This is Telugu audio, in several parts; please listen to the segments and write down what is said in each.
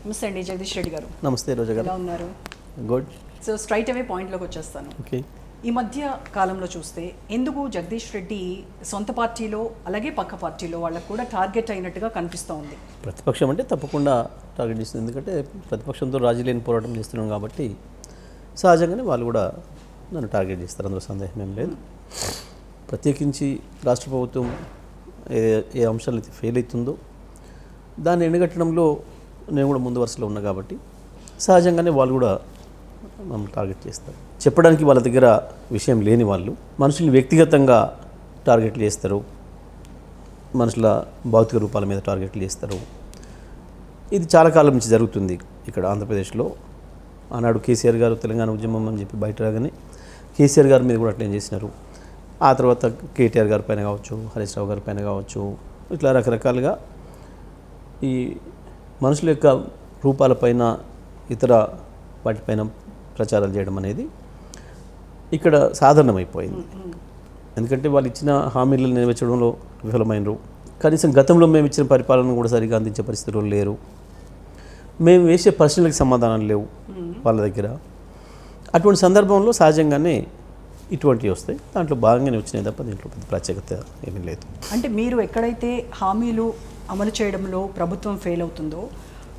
నమస్తే అండి జగదీష్ రెడ్డి గారు. నమస్తే రోజా గారు. ఎలా ఉన్నారు? గుడ్. సో స్ట్రైట్ అవే పాయింట్లోకి వచ్చేస్తాను. ఓకే. ఈ మధ్య కాలంలో చూస్తే ఎందుకు జగదీష్ రెడ్డి సొంత పార్టీలో అలాగే పక్క పార్టీలో వాళ్ళకు కూడా టార్గెట్ అయినట్టుగా కనిపిస్తూ ఉంది. ప్రతిపక్షం అంటే తప్పకుండా టార్గెట్ చేస్తుంది, ఎందుకంటే ప్రతిపక్షంతో రాజీ లేని పోరాటం చేస్తున్నాం కాబట్టి సహజంగానే వాళ్ళు కూడా నన్ను టార్గెట్ చేస్తారు, అందులో సందేహం ఏం లేదు. ప్రత్యేకించి రాష్ట్ర ప్రభుత్వం ఏ అంశాలు అయితే ఫెయిల్ అవుతుందో దాన్ని ఎండగట్టడంలో నేను కూడా ముందు వరుసలో ఉన్నా కాబట్టి సహజంగానే వాళ్ళు కూడా మమ్మల్ని టార్గెట్ చేస్తారు. చెప్పడానికి వాళ్ళ దగ్గర విషయం లేని వాళ్ళు మనుషుల్ని వ్యక్తిగతంగా టార్గెట్లు చేస్తారు, మనుషుల భౌతిక రూపాల మీద టార్గెట్లు చేస్తారు. ఇది చాలా కాలం నుంచి జరుగుతుంది ఇక్కడ ఆంధ్రప్రదేశ్లో. ఆనాడు కేసీఆర్ గారు తెలంగాణ ఉద్యమం అని చెప్పి బయట రాగానే కేసీఆర్ గారి మీద కూడా అట్లా చేసినారు. ఆ తర్వాత కేటీఆర్ గారి పైన కావచ్చు, హరీష్ రావు గారి పైన కావచ్చు, ఇట్లా రకరకాలుగా ఈ మనుషుల యొక్క రూపాలపైన ఇతర వాటిపైన ప్రచారాలు చేయడం అనేది ఇక్కడ సాధారణమైపోయింది. ఎందుకంటే వాళ్ళు ఇచ్చిన హామీలను నెరవేర్చడంలో విఫలమైనరు. కనీసం గతంలో మేము ఇచ్చిన పరిపాలన కూడా సరిగా అందించే పరిస్థితుల్లో లేరు. మేము వేసే ప్రశ్నలకు సమాధానాలు లేవు వాళ్ళ దగ్గర. అటువంటి సందర్భంలో సహజంగానే ఇటువంటివి వస్తాయి. దాంట్లో భాగంగానే వచ్చినాయి తప్ప దీంట్లో పెద్ద ప్రత్యేకత ఏమీ లేదు. అంటే మీరు ఎక్కడైతే హామీలు అమలు చేయడంలో ప్రభుత్వం ఫెయిల్ అవుతుందో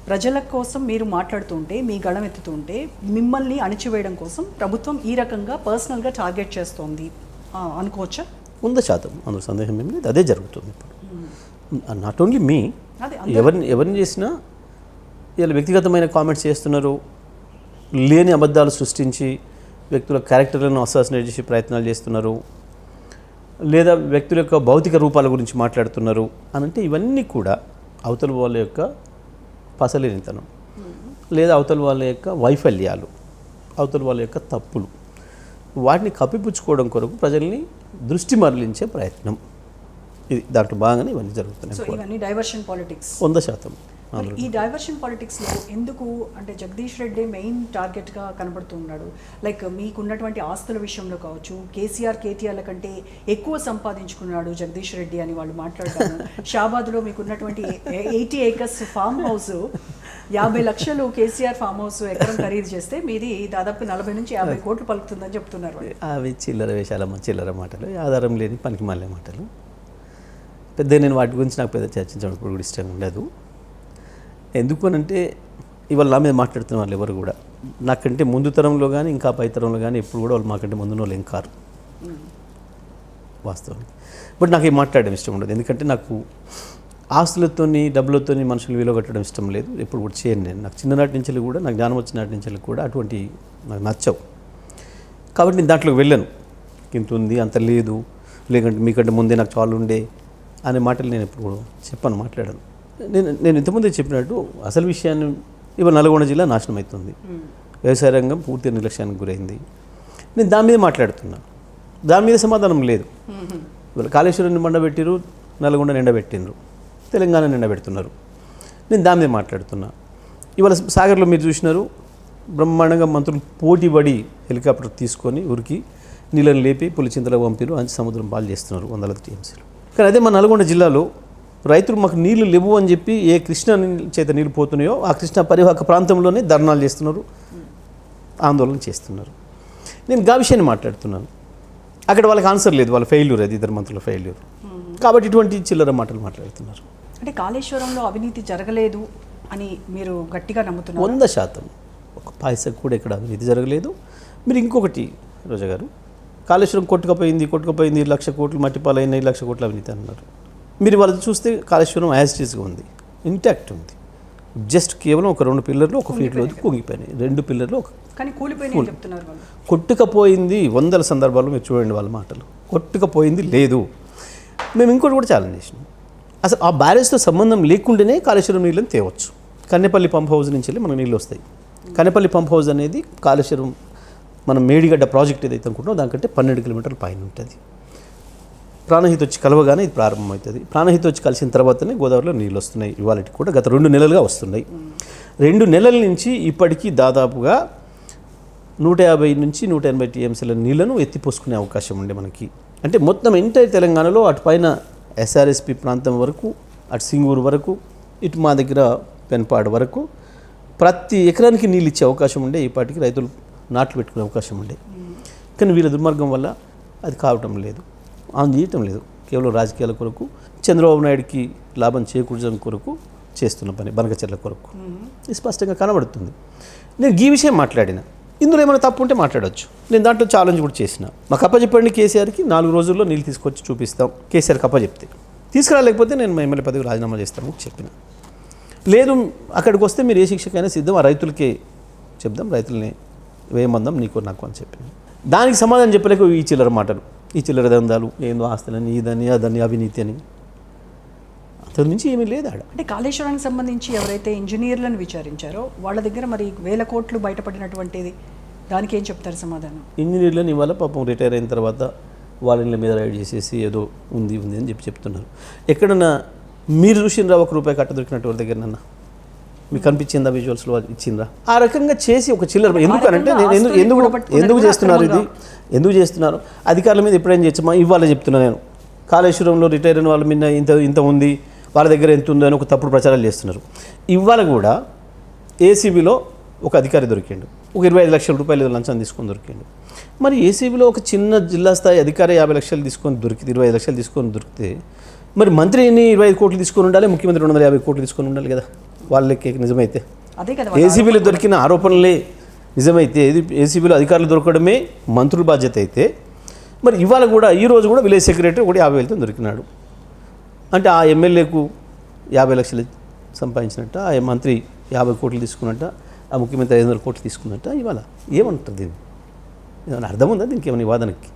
ప్రజల కోసం మీరు మాట్లాడుతుంటే, మీ గళం ఎత్తుతుంటే మిమ్మల్ని అణిచివేయడం కోసం ప్రభుత్వం ఈ రకంగా పర్సనల్గా టార్గెట్ చేస్తోంది అనుకోవచ్చా? 100% అందులో సందేహం ఏమి లేదు. అదే జరుగుతుంది ఇప్పుడు. నాట్ ఓన్లీ మీ, ఎవరిని చేసినా ఇలా వ్యక్తిగతమైన కామెంట్స్ చేస్తున్నారు, లేని అబద్ధాలు సృష్టించి వ్యక్తుల క్యారెక్టర్లను అసాసినేట్ చేసే ప్రయత్నాలు చేస్తున్నారు, లేదా వ్యక్తుల యొక్క భౌతిక రూపాల గురించి మాట్లాడుతున్నారు అని అంటే ఇవన్నీ కూడా అవతల వాళ్ళ యొక్క పసలేనితనం, లేదా అవతల వాళ్ళ యొక్క వైఫల్యాలు, అవతల వాళ్ళ యొక్క తప్పులు, వాటిని కప్పిపుచ్చుకోవడం కొరకు ప్రజల్ని దృష్టి మరలించే ప్రయత్నం. ఇది దాంట్లో బాగానే ఇవన్నీ జరుగుతున్నాయి. సో ఇవన్నీ డైవర్షన్ పాలిటిక్స్ 100%. ఈ డైవర్షన్ పాలిటిక్స్లో ఎందుకు అంటే జగదీష్ రెడ్డి మెయిన్ టార్గెట్గా కనబడుతున్నాడు? లైక్ మీకున్నటువంటి ఆస్తుల విషయంలో కావచ్చు, కేటీఆర్ల కంటే ఎక్కువ సంపాదించుకున్నాడు జగదీష్ రెడ్డి అని వాళ్ళు మాట్లాడతారు. షాబాద్లో మీకున్నటువంటి 80 acres ఫామ్ హౌస్ 50 లక్షలు కేసీఆర్ ఫామ్ హౌస్ ఎకరం ఖరీదు చేస్తే మీది దాదాపు 40 నుంచి 50 కోట్లు పలుకుతుందని చెప్తున్నారు. అవి చిల్లర వేషాలమ్మ, చిల్లర మాటలు, ఆధారం లేని పనికి మాలే మాటలు. పెద్ద నేను వాటి గురించి నాకు పెద్ద చర్చించడం కూడా ఇష్టం ఉండదు. ఎందుకు అనంటే ఇవాళ నా మీద మాట్లాడుతున్న వాళ్ళు ఎవరు కూడా నాకంటే ముందు తరంలో కానీ ఇంకా పై తరంలో కానీ ఎప్పుడు కూడా వాళ్ళు మాకంటే ముందున్న వాళ్ళు ఏం కారు వాస్తవానికి. బట్ నాకు ఏం మాట్లాడడం ఇష్టం ఉండదు, ఎందుకంటే నాకు ఆస్తులతోని డబ్బులతోని మనుషులు విలువ కట్టడం ఇష్టం లేదు. ఎప్పుడు కూడా చేయను నేను. నాకు చిన్ననాటి నుంచి కూడా, నాకు జ్ఞానం వచ్చిన నాటి నుంచి కూడా అటువంటి నాకు నచ్చవు. కాబట్టి నేను దాంట్లోకి వెళ్ళాను. ఇంత ఉంది అంత లేదు, లేకంటే మీకంటే ముందే నాకు చాలా ఉండే అనే మాటలు నేను ఎప్పుడు కూడా చెప్పాను, మాట్లాడాను. నేను ఇంతకుముందే చెప్పినట్టు అసలు విషయాన్ని ఇవాళ నల్గొండ జిల్లా నాశనం అవుతుంది, వ్యవసాయ రంగం పూర్తి నిర్లక్ష్యానికి గురైంది. నేను దాని మీద మాట్లాడుతున్నా, దాని మీద సమాధానం లేదు. ఇవాళ కాళేశ్వరం మండబెట్టిరు, నల్గొండ నిండబెట్టినరు, తెలంగాణ నిండబెడుతున్నారు. నేను దాని మీద మాట్లాడుతున్నా. ఇవాళ సాగర్లో మీరు చూసినారు, బ్రహ్మాండంగా మంత్రులు పోటీపడి హెలికాప్టర్ తీసుకొని ఉరికి నీళ్ళని లేపి పులిచింతలకు పంపిరు, అంచి సముద్రం పాలు చేస్తున్నారు 100 టీఎంసీలు. కానీ అదే మన నల్గొండ జిల్లాలో రైతులు మాకు నీళ్లు లేవు అని చెప్పి ఏ కృష్ణ చేత నీళ్ళు పోతున్నాయో ఆ కృష్ణ పరివాహక ప్రాంతంలోనే ధర్నాలు చేస్తున్నారు, ఆందోళన చేస్తున్నారు. నేను గా విషయాన్ని మాట్లాడుతున్నాను. అక్కడ వాళ్ళకి ఆన్సర్ లేదు, వాళ్ళ ఫెయిల్యూర్, అది ఇద్దరు మంత్రుల ఫెయిల్యూర్. కాబట్టి ఇటువంటి చిల్లర మాటలు మాట్లాడుతున్నారు. అంటే కాళేశ్వరంలో అవినీతి జరగలేదు అని మీరు గట్టిగా నమ్ముతున్నారు? 100%. ఒక పైసకు కూడా ఇక్కడ అవినీతి జరగలేదు. మీరు ఇంకొకటి రోజా గారు, కాళేశ్వరం కొట్టుకపోయింది 1,00,00,000 కోట్లు మట్టిపాలైన 1,00,000 కోట్ల అవినీతి అన్నారు. మీరు వాళ్ళు చూస్తే కాళేశ్వరం యాజిటీస్గా ఉంది, ఇంటాక్ట్ ఉంది. జస్ట్ కేవలం ఒక 2 పిల్లర్లు 1 ఫీట్లో కుంగిపోయినాయి, 2 పిల్లర్లు కానీ కూలిపోయినాయి చెప్తున్నారు వాళ్ళు. కొట్టుకపోయింది 100 సందర్భాల్లో మీరు చూడండి వాళ్ళ మాటలు. కొట్టుకపోయింది లేదు. మేము ఇంకోటి కూడా ఛాలెంజ్ చేసినాం, అసలు ఆ బ్యారేజ్తో సంబంధం లేకుండానే కాళేశ్వరం నీళ్ళని తేవచ్చు. కన్నెపల్లి పంప్ హౌస్ నుంచి వెళ్ళి మనకు నీళ్ళు వస్తాయి. కన్నెపల్లి పంప్ హౌస్ అనేది కాళేశ్వరం మనం మేడిగడ్డ ప్రాజెక్ట్ ఏదైతే అనుకుంటున్నాం దానికంటే 12 కిలోమీటర్ల పైన ఉంటుంది. ప్రాణహిత వచ్చి కలవగానే ఇది ప్రారంభమవుతుంది. ప్రాణహిత వచ్చి కలిసిన తర్వాతనే గోదావరిలో నీళ్ళు వస్తున్నాయి. ఇవాళకి కూడా గత 2 నెలలుగా వస్తున్నాయి. 2 నెలల నుంచి ఇప్పటికీ దాదాపుగా 150 నుంచి 180 టీఎంసీల నీళ్లను ఎత్తిపోసుకునే అవకాశం ఉండే మనకి. అంటే మొత్తం ఎంటైర్ తెలంగాణలో అటుపైన ఎస్ఆర్ఎస్పి ప్రాంతం వరకు, అటు సింగూరు వరకు, ఇటు మా దగ్గర పెన్పాడు వరకు ప్రతి ఎకరానికి నీళ్ళు ఇచ్చే అవకాశం ఉండే, ఈ పాటికి రైతులు నాట్లు పెట్టుకునే అవకాశం ఉండే. కానీ వీళ్ళ దుర్మార్గం వల్ల అది కావటం లేదు, ఆన్ చేయటం లేదు. కేవలం రాజకీయాల కొరకు, చంద్రబాబు నాయుడికి లాభం చేకూర్చడం కొరకు చేస్తున్న పని, బనకచెర్ల కొరకు ఇది స్పష్టంగా కనబడుతుంది. నేను ఈ విషయం మాట్లాడిన, ఇందులో ఏమైనా తప్పు ఉంటే మాట్లాడవచ్చు. నేను దాంట్లో ఛాలెంజ్ కూడా చేసిన. మాకు అప్పచెప్పండి, కేసీఆర్కి 4 రోజుల్లో నీళ్ళు తీసుకొచ్చి చూపిస్తాం, కేసీఆర్కి అప్పచెప్తే. తీసుకురాలేకపోతే నేను మా ఎమ్మెల్యే పదవి రాజీనామా చేస్తాను చెప్పిన. లేదు అక్కడికి వస్తే మీరు ఏ శిక్షకైనా సిద్ధం, ఆ రైతులకే చెప్దాం, రైతులనే వేయమందాం నీకు నాకు అని చెప్పింది. దానికి సమాధానం చెప్పలేక ఈ చిల్లర మాటలు, ఈ చిల్లర దందాలు, ఏందో ఆస్తులని, ఇదని అదని, అవినీతి అని, అంతకు మించి ఏమీ లేదు ఆడ. అంటే కాళేశ్వరానికి సంబంధించి ఎవరైతే ఇంజనీర్లను విచారించారో వాళ్ళ దగ్గర మరి 1000 కోట్లు బయటపడినటువంటిది, దానికి ఏం చెప్తారు సమాధానం? ఇంజనీర్లను ఇవాళ పాపం రిటైర్ అయిన తర్వాత వాళ్ళ ఇళ్ళ మీద రైడ్ చేసేసి ఏదో ఉంది అని చెప్తున్నారు. ఎక్కడన్నా మీరు చూసిండ్రా 1 రూపాయి కట్ట దొరికినట్టు వాళ్ళ దగ్గర నన్న మీకు కనిపించిందా? విజువల్స్లో ఇచ్చిండ్రా? ఆ రకంగా చేసి ఒక చిల్లర. ఎందుకనంటే నేను ఎందుకు చేస్తున్నారు ఇది, ఎందుకు చేస్తున్నారు? అధికారుల మీద ఎప్పుడైనా చేయొచ్చమా? ఇవాళ చెప్తున్నాను నేను, కాళేశ్వరంలో రిటైర్ అయిన వాళ్ళ మీద ఇంత ఉంది, వాళ్ళ దగ్గర ఎంత ఉందో అని ఒక తప్పుడు ప్రచారాలు చేస్తున్నారు. ఇవాళ కూడా ఏసీబీలో ఒక అధికారి దొరికిండు, ఒక 25 లక్షల రూపాయలు లంచం తీసుకొని దొరికిండు. మరి ఏసీబీలో ఒక చిన్న జిల్లా స్థాయి అధికారి 50 లక్షలు తీసుకొని దొరికితే, 25 లక్షలు తీసుకొని దొరికితే, మరి మంత్రిని 25 కోట్లు తీసుకొని ఉండాలి, ముఖ్యమంత్రి 250 కోట్లు తీసుకొని ఉండాలి కదా వాళ్ళకి నిజమైతే. అదే కదా ఏసీబీలో దొరికిన ఆరోపణలే నిజమైతే, ఏసీబీలో అధికారులు దొరకడమే మంత్రుల బాధ్యత అయితే, మరి ఇవాళ కూడా ఈ రోజు కూడా విలేజ్ సెక్రటరీ కూడా 50,000తో దొరికినాడు. అంటే ఆ ఎమ్మెల్యేకు 50 లక్షలు సంపాదించినట్ట, ఆ మంత్రి 50 కోట్లు తీసుకున్నట్ట, ఆ ముఖ్యమంత్రి 500 కోట్లు తీసుకున్నట్ట. ఇవాళ ఏమంటారు దీన్ని? ఏమైనా అర్థం ఉందా దీనికి? ఏమైనా వాదనకి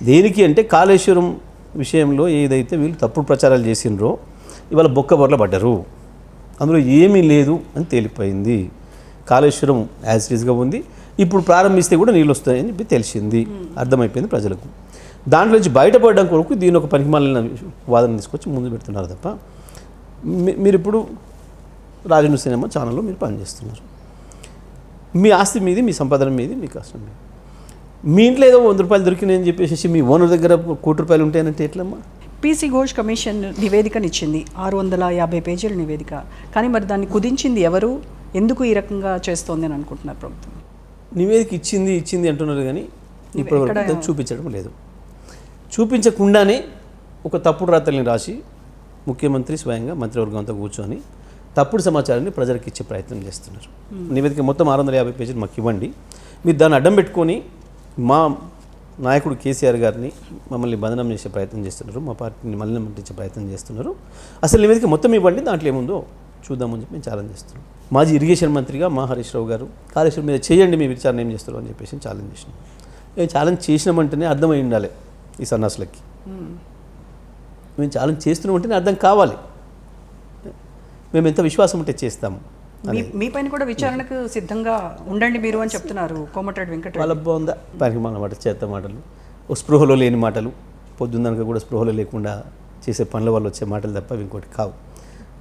దేనికి అంటే, కాళేశ్వరం విషయంలో ఏదైతే వీళ్ళు తప్పుడు ప్రచారాలు చేసినరో ఇవాళ బొక్కబొర్ల పడ్డారు. అందులో ఏమీ లేదు అని తేలిపోయింది. కాళేశ్వరం యాజ్ ఇట్‌గా ఉంది, ఇప్పుడు ప్రారంభిస్తే కూడా నీళ్ళు వస్తాయని చెప్పి తెలిసింది, అర్థమైపోయింది ప్రజలకు. దాంట్లో నుంచి బయటపడడం కొరకు దీని ఒక పనికిమాలిన వాదన తీసుకొచ్చి ముందు పెడుతున్నారు తప్ప, మీరు ఇప్పుడు రాజను సినిమా ఛానల్లో మీరు పనిచేస్తున్నారు. మీ ఆస్తి మీది, మీ సంపాదన మీది, మీ కష్టం మీది. మీ ఇంట్లో ఏదో 100 రూపాయలు దొరికినాయని చెప్పేసి మీ ఓనర్ దగ్గర 1 కోటి రూపాయలు ఉంటాయనంటే ఎట్లమ్మా? పీసీ ఘోష్ కమిషన్ నివేదికనిచ్చింది, 650 పేజీల నివేదిక. కానీ మరి దాన్ని కుదించింది ఎవరు, ఎందుకు ఈ రకంగా చేస్తోంది అని అనుకుంటున్నారు ప్రభుత్వం? నివేదిక ఇచ్చింది అంటున్నారు, కానీ ఇప్పుడు చూపించడం లేదు. చూపించకుండానే ఒక తప్పుడు రాతల్ని రాసి ముఖ్యమంత్రి స్వయంగా మంత్రివర్గంతో కూర్చొని తప్పుడు సమాచారాన్ని ప్రజలకు ఇచ్చే ప్రయత్నం చేస్తున్నారు. నివేదిక మొత్తం 650 పేజీలు మాకు ఇవ్వండి, మీరు దాన్ని అడ్డం పెట్టుకొని మా నాయకుడు కేసీఆర్ గారిని మమ్మల్ని బంధనం చేసే ప్రయత్నం చేస్తున్నారు, మా పార్టీని మలినం పట్టించే ప్రయత్నం చేస్తున్నారు. అసలు నివేదిక మొత్తం ఇవ్వండి, దాంట్లో ఏముందో చూద్దామని చెప్పి మేము ఛాలెంజ్ చేస్తున్నాం. మాజీ ఇరిగేషన్ మంత్రిగా మా హరీష్ రావు గారు కాళేశ్వరం మీద చేయండి, మీ విచారణ ఏం చేస్తారు అని చెప్పేసి ఛాలెంజ్ చేసినాం. మేము ఛాలెంజ్ చేసినామంటేనే అర్థమై ఉండాలి ఈ సన్నాసులకి. మేము ఛాలెంజ్ చేస్తున్నామంటేనే అర్థం కావాలి, మేము ఎంత విశ్వాసం ఉంటే చేస్తాము. మీ పైన కూడా విచారణకు సిద్ధంగా ఉండండి మీరు అని చెప్తున్నారు కోమటిరెడ్డి వెంకటరెడ్డి. వాళ్ళ బాగుందా పనికి మన మాట, చేత మాటలు, ఓ స్పృహలో లేని మాటలు, పొద్దున్నక కూడా స్పృహలో లేకుండా చేసే పనుల వల్ల వచ్చే మాటలు తప్ప ఇంకోటి కావు.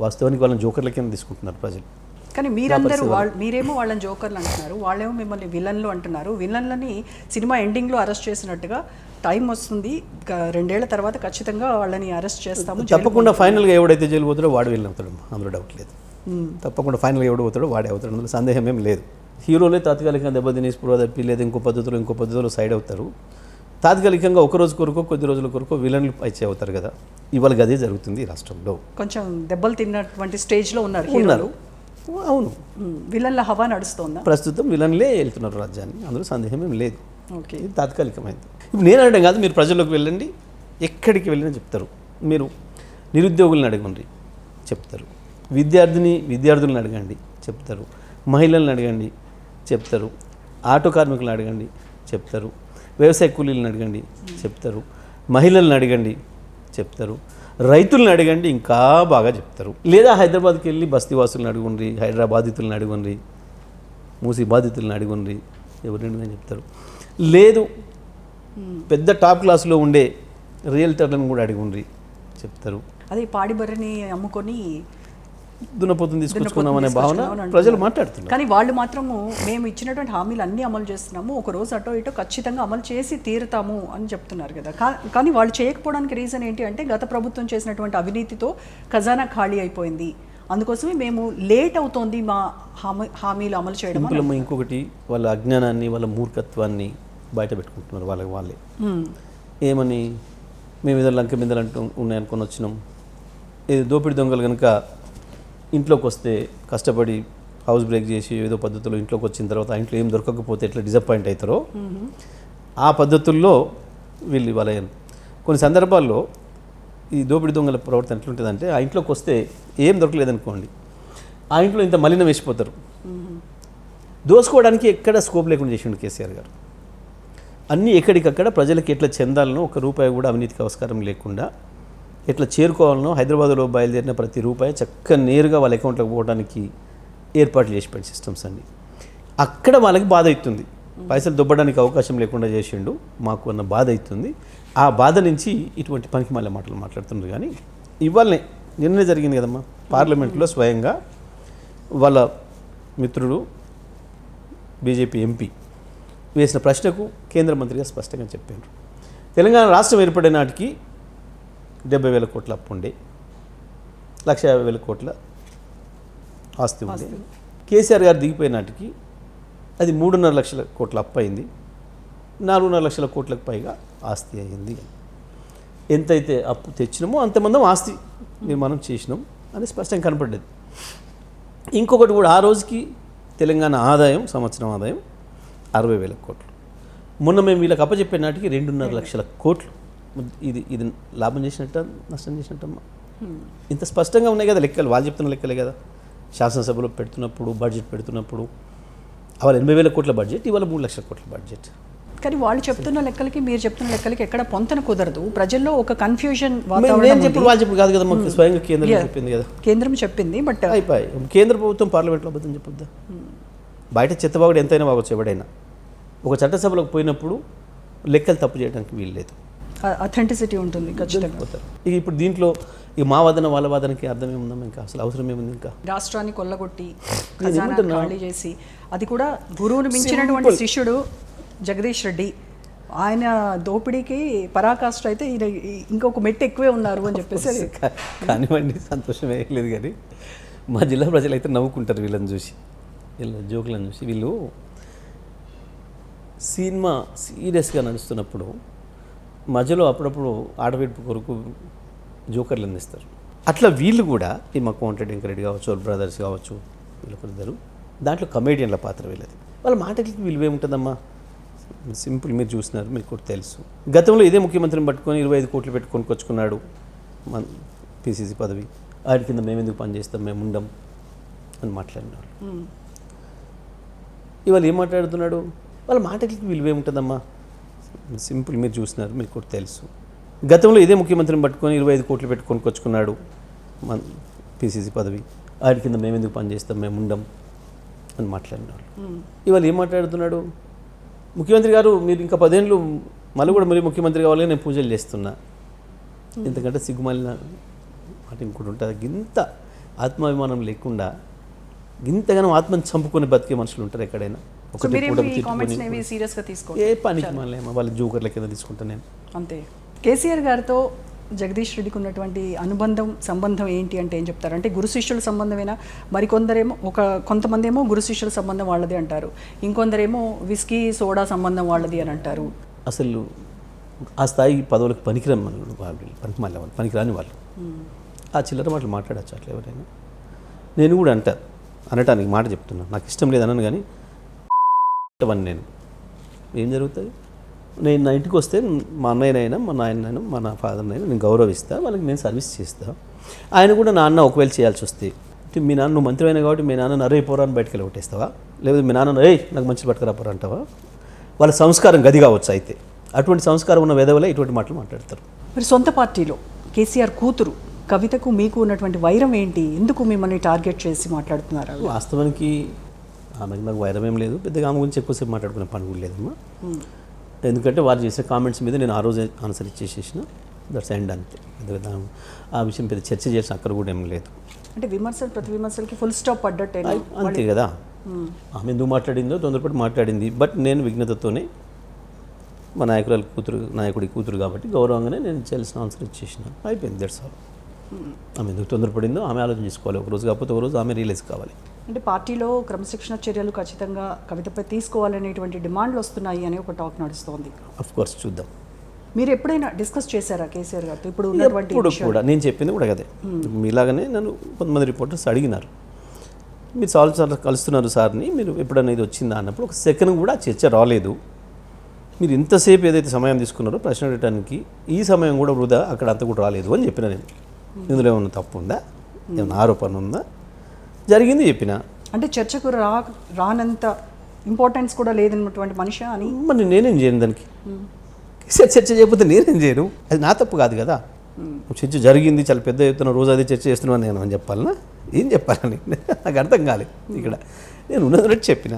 వాస్తవానికి వాళ్ళని జోకర్ల కింద తీసుకుంటున్నారు ప్రజలు. కానీ మీరందరూ మీరేమో వాళ్ళని జోకర్లు అంటున్నారు, వాళ్ళేమో మిమ్మల్ని విలన్లు అంటున్నారు. విలన్లని సినిమా ఎండింగ్లో అరెస్ట్ చేసినట్టుగా టైం వస్తుంది, 2 ఏళ్ల తర్వాత ఖచ్చితంగా వాళ్ళని అరెస్ట్ చేస్తాము. తప్పకుండా ఫైనల్గా ఎవడైతే జైలు పోతాడో వాడు వెళ్ళి అవుతాడు, అందులో డౌట్ లేదు. తప్పకుండా ఫైనల్గా ఎవడు పోతాడో వాడే అవుతాడు, అందులో సందేహం ఏం లేదు. హీరోలే తాత్కాలికంగా దెబ్బతిని స్పృహ తప్పి లేదా ఇంకో పద్ధతిలో సైడ్ అవుతారు. తాత్కాలికంగా ఒక రోజు కొరకు కొద్ది రోజుల కొరకు విలన్లు పైచే అవుతారు కదా. ఇవాళ అదే జరుగుతుంది ఈ రాష్ట్రంలో. కొంచెం దెబ్బలు తిన్నటువంటి స్టేజ్లో ఉన్నారు. అవును, విలన్ల హవా నడుస్తుందా? ప్రస్తుతం విలన్లే వెళ్తున్నారు రాజ్యాన్ని, అందులో సందేహం ఏం లేదు. ఓకే, ఇది తాత్కాలికమైంది. ఇప్పుడు నేను అనడం కాదు, మీరు ప్రజల్లోకి వెళ్ళండి, ఎక్కడికి వెళ్ళినా చెప్తారు. మీరు నిరుద్యోగులను అడగండి చెప్తారు, విద్యార్థులను అడగండి చెప్తారు, మహిళలను అడగండి చెప్తారు, ఆటో కార్మికులను అడగండి చెప్తారు, వ్యవసాయ కూలీలను అడగండి చెప్తారు, మహిళలను అడగండి చెప్తారు, రైతులను అడగండి ఇంకా బాగా చెప్తారు. లేదా హైదరాబాద్కి వెళ్ళి బస్తీ వాసులను అడగండి, హైదరాబాద్ బాధితులను అడగండి, మూసి బాధితులను అడగండి, ఎవరైనా చెప్తారు. లేదు పెద్ద టాప్ క్లాస్లో ఉండే రియల్టర్లను కూడా అడగండి చెప్తారు. అదే పాడి బర్రెని అమ్ముకొని దున్నపోతుని తీసుకొచ్చుకున్నామనే భావన ప్రజలు మాట్లాడుతున్నారు. కానీ వాళ్ళు మాత్రము మేము ఇచ్చినటువంటి హామీలు అన్నీ అమలు చేస్తున్నాము, ఒక రోజు అటో ఇటో ఖచ్చితంగా అమలు చేసి తీరుతాము అని చెప్తున్నారు కదా. కానీ వాళ్ళు చేయకపోవడానికి రీజన్ ఏంటి అంటే, గత ప్రభుత్వం చేసినటువంటి అవినీతితో ఖజానా ఖాళీ అయిపోయింది, అందుకోసమే మేము లేట్ అవుతోంది మా హామీలు అమలు చేయడం అని. సింపుల్ ఇంకొకటి వాళ్ళ అజ్ఞానాన్ని వాళ్ళ మూర్ఖత్వాన్ని బయట పెట్టుకుంటున్నారు వాళ్ళే ఏమని మేము ఏదో లంక మిందలు అంటూ ఉన్నాయనుకొని వచ్చినాం. ఇది దోపిడి దొంగలు కనుక ఇంట్లోకి వస్తే కష్టపడి హౌస్ బ్రేక్ చేసి ఏదో పద్ధతిలో ఇంట్లోకి వచ్చిన తర్వాత ఆ ఇంట్లో ఏం దొరకకపోతే ఎట్లా డిసప్పాయింట్ అవుతారో ఆ పద్ధతుల్లో వీళ్ళు వాళ్ళ కొన్ని సందర్భాల్లో ఈ దోపిడి దొంగల ప్రవర్తన ఎట్లుంటుందంటే ఆ ఇంట్లోకి వస్తే ఏం దొరకలేదనుకోండి ఆ ఇంట్లో ఇంత మలినం వేసిపోతారు. దోసుకోవడానికి ఎక్కడ స్కోప్ లేకుండా చేసిండు కేసీఆర్ గారు. అన్నీ ఎక్కడికక్కడ ప్రజలకు ఎట్లా చెందాలనో ఒక రూపాయి కూడా అవినీతికి అవస్కారం లేకుండా ఎట్లా చేరుకోవాలనో హైదరాబాద్లో బయలుదేరిన ప్రతి రూపాయి చక్కగా నేరుగా వాళ్ళ అకౌంట్లోకి పోవడానికి ఏర్పాట్లు చేసిపోయాడు సిస్టమ్స్ అన్నీ. అక్కడ వాళ్ళకి బాధ అవుతుంది, పైసలు దొబ్బడానికి అవకాశం లేకుండా చేసిండు మాకు అన్న బాధ అవుతుంది. ఆ బాధ నుంచి ఇటువంటి పనికి మళ్ళీ మాటలు మాట్లాడుతున్నారు. కానీ ఇవాళనే నిన్నే జరిగింది కదమ్మా పార్లమెంట్లో స్వయంగా వాళ్ళ మిత్రుడు బీజేపీ ఎంపీ వేసిన ప్రశ్నకు కేంద్ర మంత్రిగా స్పష్టంగా చెప్పారు. తెలంగాణ రాష్ట్రం ఏర్పడే నాటికి 70,000 కోట్ల అప్పు ఉండే, 1,50,000 కోట్ల ఆస్తి ఉంది. కేసీఆర్ గారు దిగిపోయే నాటికి అది 3.5 లక్షల కోట్ల అప్పు అయింది, 4.5 లక్షల కోట్లకు పైగా ఆస్తి అయింది. ఎంతైతే అప్పు తెచ్చినామో అంతమందం ఆస్తి నిర్మాణం చేసినాం అని స్పష్టంగా కనపడ్డది. ఇంకొకటి కూడా ఆ రోజుకి తెలంగాణ ఆదాయం సంవత్సరం ఆదాయం 60,000 కోట్లు. మొన్న మేము వీళ్ళకి అప్పచెప్పే నాటికి 2.5 లక్షల కోట్లు. ఇది లాభం చేసినట్ట నష్టం చేసినట్టమ్మా? ఇంత స్పష్టంగా ఉన్నాయి కదా లెక్కలు, వాళ్ళు చెప్తున్న లెక్కలే కదా. శాసనసభలో పెడుతున్నప్పుడు బడ్జెట్ పెడుతున్నప్పుడు అవాళ 80,000 కోట్ల బడ్జెట్, ఇవాళ 3 లక్షల కోట్ల బడ్జెట్. కానీ వాళ్ళు చెప్తున్న లెక్కలకి మీరు చెప్తున్న లెక్కలకి ఎక్కడ పొంతన కుదరదు. ప్రజల్లో ఒక కన్ఫ్యూజన్ నేను చెప్పి వాళ్ళు చెప్పి కాదు కదా, మాకు స్వయంగా కేంద్రం చెప్పింది కదా. కేంద్రం చెప్పింది, బట్ అయిపోయి కేంద్ర ప్రభుత్వం పార్లమెంట్లో అబద్ధం చెప్పొద్దా? బయట చెత్తబాగుడు ఎంతైనా బాగొచ్చు ఎవడైనా. ఒక చట్టసభలోకి పోయినప్పుడు లెక్కలు తప్పు చేయడానికి వీలు లేదు, అథెంటిసిటీ ఉంటుంది ఖచ్చితంగా. ఇక ఇప్పుడు దీంట్లో ఇక మా వాదన వాళ్ళ వాదనకి అర్థం ఏముందమ్మా? ఇంకా అసలు అవసరం ఏముంది? ఇంకా రాష్ట్రాన్ని కొల్లగొట్టి ఖజానా ఖాళీ చేసి, అది కూడా గురువుని మించినటువంటి శిష్యుడు జగదీష్ రెడ్డి, ఆయన దోపిడీకి పరాకాష్ట అయితే ఇంకొక మెట్టు ఎక్కువే ఉన్నారు అని చెప్పేసి. కానివ్వండి, సంతోషమే లేదు. కానీ మా జిల్లా ప్రజలు అయితే నవ్వుకుంటారు వీళ్ళని చూసి, వీళ్ళ జోకులను చూసి. వీళ్ళు సినిమా సీరియస్గా నడుస్తున్నప్పుడు మధ్యలో అప్పుడప్పుడు ఆడవేడుపు కొరకు జోకర్లు అందిస్తారు. అట్లా వీళ్ళు కూడా ఈ మా కోమటిరెడ్డి వెంకరెడ్డి కావచ్చు, వాళ్ళ బ్రదర్స్ కావచ్చు, వీళ్ళొకరిద్దరు దాంట్లో కమేడియన్ల పాత్ర వీళ్ళది. వాళ్ళ మాటలకి విలువేముంటుందమ్మా? సింపుల్, మీరు చూసినారు, మీకు కూడా తెలుసు. గతంలో ఇదే ముఖ్యమంత్రిని పట్టుకొని 25 కోట్లు పెట్టుకొని కొచ్చుకున్నాడు మన పిసిసి పదవి. వాటి కింద మేము ఎందుకు పనిచేస్తాం, మేము ఉండం అని మాట్లాడిన వాళ్ళు ఇవాళ ఏం మాట్లాడుతున్నాడు? వాళ్ళ మాటలకి విలువేముంటుందమ్మా? సింపుల్, మీరు చూసినారు, మీకు కూడా తెలుసు. గతంలో ఇదే ముఖ్యమంత్రిని పట్టుకొని 25 కోట్లు పెట్టుకొని కొచ్చుకున్నాడు మన పిసిసి పదవి. వాటి కింద మేము ఎందుకు పనిచేస్తాం, మేము ఉండం అని మాట్లాడిన వాళ్ళు ఇవాళ ఏం మాట్లాడుతున్నాడు? ముఖ్యమంత్రి గారు మీరు ఇంకా 10 ఏళ్ళు మళ్ళీ కూడా మరి ముఖ్యమంత్రి కావాలని నేను పూజలు చేస్తున్నా. ఎందుకంటే సిగ్గుమాలిన మాట ఇంకోటి ఉంటుంది. గింత ఆత్మాభిమానం లేకుండా గింతగానో ఆత్మని చంపుకొని బతికే మనుషులు ఉంటారు ఎక్కడైనా. ఏ పనికి మళ్ళీ వాళ్ళ జోకర్ల కింద తీసుకుంటా నేను అంతే. కేసీఆర్ గారితో జగదీష్ రెడ్డికి ఉన్నటువంటి సంబంధం ఏంటి అంటే ఏం చెప్తారు? అంటే గురు శిష్యుల సంబంధమేనా? మరికొందరేమో కొంతమంది ఏమో గురు శిష్యుల సంబంధం వాళ్ళది అంటారు, ఇంకొందరేమో విస్కీ సోడా సంబంధం వాళ్ళది అని అంటారు. అసలు ఆ స్థాయి పదవులకు పనికిరాని వాళ్ళు, పనికిరాని వాళ్ళు ఆ చిల్లర మాటలు మాట్లాడచ్చు అట్లా ఎవరైనా. నేను కూడా అనటానికి మాట చెప్తున్నాను, నాకు ఇష్టం లేదన్నాను. కానీ నేను ఏం జరుగుతుంది? నేను నా ఇంటికి వస్తే మా అన్నయ్యనైనా మా నాయనైనా మా నా ఫాదర్నైనా నేను గౌరవిస్తా, వాళ్ళకి నేను సర్వీస్ చేస్తా. ఆయన కూడా నా అన్న ఒకవేళ చేయాల్సి వస్తే, మీ నాన్న నువ్వు మంత్రి అయినా కాబట్టి మీ నాన్న అరే పోరా అని బయటకు వెళ్ళి కొట్టేస్తావా? లేకపోతే మీ నాన్న నాకు మంచి పట్టుకురా పోరా అంటావా? వాళ్ళ సంస్కారం గది కావచ్చు. అయితే అటువంటి సంస్కారం ఉన్న వేదవలే ఇటువంటి మాటలు మాట్లాడతారు. మరి సొంత పార్టీలో కేసీఆర్ కూతురు కవితకు మీకు ఉన్నటువంటి వైరం ఏంటి? ఎందుకు మిమ్మల్ని టార్గెట్ చేసి మాట్లాడుతున్నారు? వాస్తవానికి ఆమెకు నాకు వైరం ఏం లేదు, పెద్దగా ఆమె గురించి ఎక్కువసేపు మాట్లాడుకునే పని కూడా లేదమ్మా. ఎందుకంటే వారు చేసే కామెంట్స్ మీద నేను ఆ రోజే ఆన్సర్ ఇచ్చేసేసిన, దట్స్ ఎండ్ అంతే. ఎందుకంటే ఆ విషయం పెద్ద చర్చ చేసిన అక్కడ కూడా ఏం లేదు. అంటే ప్రతి విమర్శలకి ఫుల్ స్టాప్ పడ్డట్టే అంతే కదా. ఆమె ఎందుకు మాట్లాడిందో తొందరపడి మాట్లాడింది. బట్ నేను విఘ్నతతోనే మా నాయకుడి కూతురు కాబట్టి గౌరవంగానే నేను చేయాల్సిన ఆన్సర్ ఇచ్చేసిన, అయిపోయింది. That's all. ఆమె ఎందుకు తొందరపడిందో ఆమె ఆలోచన చేసుకోవాలి. ఒక రోజు కాకపోతే ఒక రోజు ఆమె రియలైజ్ కావాలి. అంటే పార్టీలో క్రమశిక్షణ చర్యలు ఖచ్చితంగా కవితపై తీసుకోవాలనేటువంటి డిమాండ్లు వస్తున్నాయి అని ఒక టాక్ నడుస్తోంది. అఫ్ కోర్స్ చూద్దాం. మీరు ఎప్పుడైనా డిస్కస్ చేశారా కేసీఆర్ గారితో ఇప్పుడు ఉన్నటువంటి ఇప్పుడు కూడా నేను చెప్పింది కూడా అదే. మీలాగనే నన్ను కొంతమంది రిపోర్టర్స్ అడిగినారు, మీరు చాలా కలుస్తున్నారు సార్ని, మీరు ఎప్పుడైనా ఇది వచ్చిందా అన్నప్పుడు ఒక సెకండ్ కూడా చర్చ రాలేదు. మీరు ఇంతసేపు ఏదైతే సమయం తీసుకున్నారో ప్రశ్న అడగడానికి ఈ సమయం కూడా వృధా, అక్కడ అంత కూడా రాలేదు అని చెప్పిన నేను. ఇందులో ఏమన్నా తప్పు ఉందా, ఏమన్నా ఆరోపణ ఉందా, జరిగింది చెప్పిన. అంటే చర్చకు రానంత ఇంపార్టెన్స్ కూడా లేదన్నటువంటి మనిషి అని. మరి నేనేం చేయను దానికి, చర్చ చేయకపోతే నేనేం చేయను, అది నా తప్పు కాదు కదా. చర్చ జరిగింది, చాలా పెద్ద ఎత్తున రోజు అదే చర్చ చేస్తున్నాను నేను అని చెప్పాలనా, ఏం చెప్పాలని నాకు అర్థం కాలేదు. ఇక్కడ నేను ఉన్నది చెప్పిన.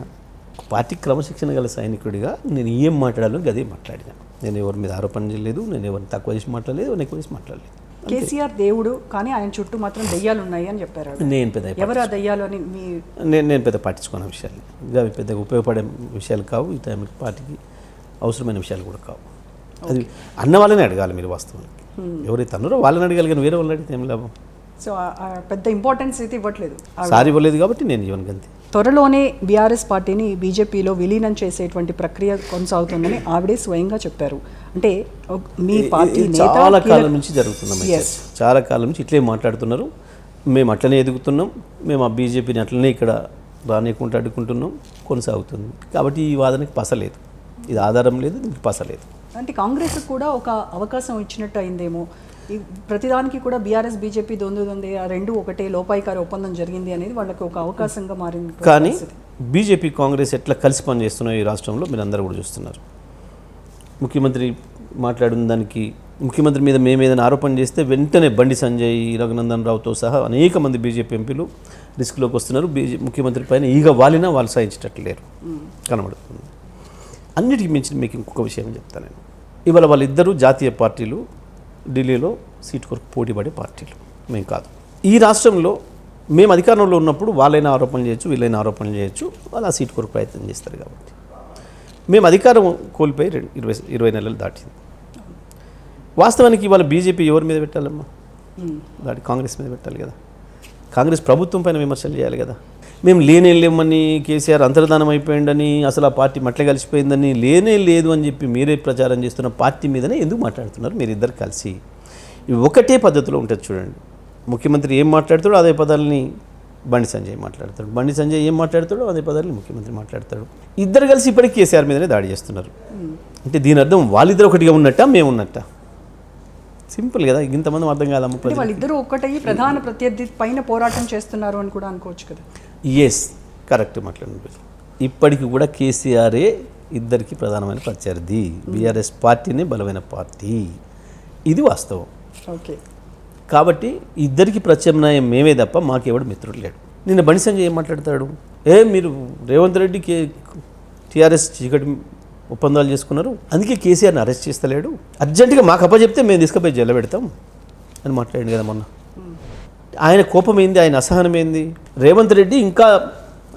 పార్టీ క్రమశిక్షణ గల సైనికుడిగా నేను ఏం మాట్లాడాలో అదే మాట్లాడినా. నేను ఎవరి మీద ఆరోపణ చేయలేదు, నేను ఎవరిని తక్కువ చేసి మాట్లాడలేదు, ఎవరిని ఎక్కువ చేసి మాట్లాడలేదు. కేసీఆర్ దేవుడు కానీ ఆయన చుట్టూ మాత్రం దెయ్యాలు ఉన్నాయి అని చెప్పారు. నేను పెద్ద ఎవరు ఆ దెయ్యాలు అని నేను పెద్ద పట్టించుకున్న విషయాలు ఇంకా అవి పెద్దగా ఉపయోగపడే విషయాలు కావు. ఈ టైంకి పార్టీకి అవసరమైన విషయాలు కూడా కావు. అది అన్న వాళ్ళని అడగాలి మీరు. వాస్తవానికి ఎవరైతే అన్నారో వాళ్ళని అడగాలి, కానీ వేరే వాళ్ళని అడిగితే ఏం లాభం. సో పెద్ద ఇంపార్టెన్స్ అయితే ఇవ్వట్లేదు, సారి ఇవ్వలేదు కాబట్టి నేను ఇవ్వను అంతే. త్వరలోనే బీఆర్ఎస్ పార్టీని బీజేపీలో విలీనం చేసేటువంటి ప్రక్రియ కొనసాగుతుందని ఆవిడే స్వయంగా చెప్పారు. అంటే మీ పార్టీ చాలా కాలం నుంచి జరుగుతున్నాం, చాలా కాలం నుంచి ఇట్లే మాట్లాడుతున్నారు. మేము అట్లనే ఎదుగుతున్నాం, మేము ఆ బీజేపీని అట్లనే ఇక్కడ రానియకుండా అడ్డుకుంటున్నాం, కొనసాగుతుంది. కాబట్టి ఈ వాదనకి పసలేదు, ఇది ఆధారం లేదు, దీనికి పసలేదు. అంటే కాంగ్రెస్ కూడా ఒక అవకాశం ఇచ్చినట్టు అయిందేమో. ఈ ప్రతిదానికి కూడా బీఆర్ఎస్ బీజేపీ దొందే ఆ రెండు ఒకటే, లోపాయికారి ఒప్పందం జరిగింది అనేది వాళ్ళకి ఒక అవకాశంగా మారింది. కానీ బీజేపీ కాంగ్రెస్ ఎట్లా కలిసి పనిచేస్తున్నాయో ఈ రాష్ట్రంలో మీరు అందరూ కూడా చూస్తున్నారు. ముఖ్యమంత్రి మాట్లాడిన దానికి, ముఖ్యమంత్రి మీద మేము ఏదైనా ఆరోపణ చేస్తే వెంటనే బండి సంజయ్, రఘునందన్ రావుతో సహా అనేక మంది బీజేపీ ఎంపీలు రిస్క్లోకి వస్తున్నారు. ముఖ్యమంత్రి పైన ఈగ వాలినా వాళ్ళు సహించేటట్లు లేరు, కనబడుతుంది. అన్నిటికీ మించి మీకు ఇంకొక విషయం చెప్తాను నేను. ఇవాళ వాళ్ళిద్దరూ జాతీయ పార్టీలు, ఢిల్లీలో సీటు కొరకు పోటీపడే పార్టీలు, మేము కాదు. ఈ రాష్ట్రంలో మేము అధికారంలో ఉన్నప్పుడు వాళ్ళైనా ఆరోపణలు చేయొచ్చు, వీళ్ళైనా ఆరోపణలు చేయొచ్చు, వాళ్ళు ఆ సీటు కొరకు ప్రయత్నం చేస్తారు. కాబట్టి మేము అధికారం కోల్పోయి 20 నెలలు దాటింది. వాస్తవానికి ఇవాళ బీజేపీ ఎవరి మీద పెట్టాలమ్మా దాటి? కాంగ్రెస్ మీద పెట్టాలి కదా. కాంగ్రెస్ ప్రభుత్వం పైన విమర్శలు చేయాలి కదా. మేము లేమని, కేసీఆర్ అంతర్ధానం అయిపోయిందని, అసలు ఆ పార్టీ మట్లే కలిసిపోయిందని, లేనే లేదు అని చెప్పి మీరే ప్రచారం చేస్తున్న పార్టీ మీదనే ఎందుకు మాట్లాడుతున్నారు మీరిద్దరు కలిసి? ఇవి ఒకటే పద్ధతిలో ఉంటుంది చూడండి. ముఖ్యమంత్రి ఏం మాట్లాడతాడో అదే పదాలని బండి సంజయ్ మాట్లాడతాడు, బండి సంజయ్ ఏం మాట్లాడతాడో అదే పదాలని ముఖ్యమంత్రి మాట్లాడతాడు. ఇద్దరు కలిసి ఇప్పటికీ కేసీఆర్ మీదనే దాడి చేస్తున్నారు. అంటే దీని అర్థం వాళ్ళిద్దరు ఒకటిగా ఉన్నట్టా, మేము ఉన్నట్టా? సింపుల్ కదా, ఇంతమంది అర్థం కాదమ్మ. వాళ్ళిద్దరూ ఒక్కటయ్యి ప్రధాన ప్రత్యర్థి పైన పోరాటం చేస్తున్నారు అని కూడా అనుకోవచ్చు కదా. ఎస్, కరెక్ట్ మాట్లాడండి. ఇప్పటికి కూడా కేసీఆరే ఇద్దరికి ప్రధానమైన ప్రత్యర్థి, బీఆర్ఎస్ పార్టీనే బలమైన పార్టీ, ఇది వాస్తవం. ఓకే, కాబట్టి ఇద్దరికి ప్రత్యామ్నాయం మేమే తప్ప మాకెవడు మిత్రుడు లేడు. నిన్న బండి సంజయ్ ఏం మాట్లాడతాడు? మీరు రేవంత్ రెడ్డికి టీఆర్ఎస్ చీకటి ఒప్పందాలు చేసుకున్నారు, అందుకే కేసీఆర్ని అరెస్ట్ చేస్తలేడు, అర్జెంటుగా మాకు అప్పచెప్తే మేము తీసుకుపోయి జైలు పెడతాం అని మాట్లాడింది కదా మొన్న. ఆయన కోపం ఏంది, ఆయన అసహనం ఏంది? రేవంత్ రెడ్డి ఇంకా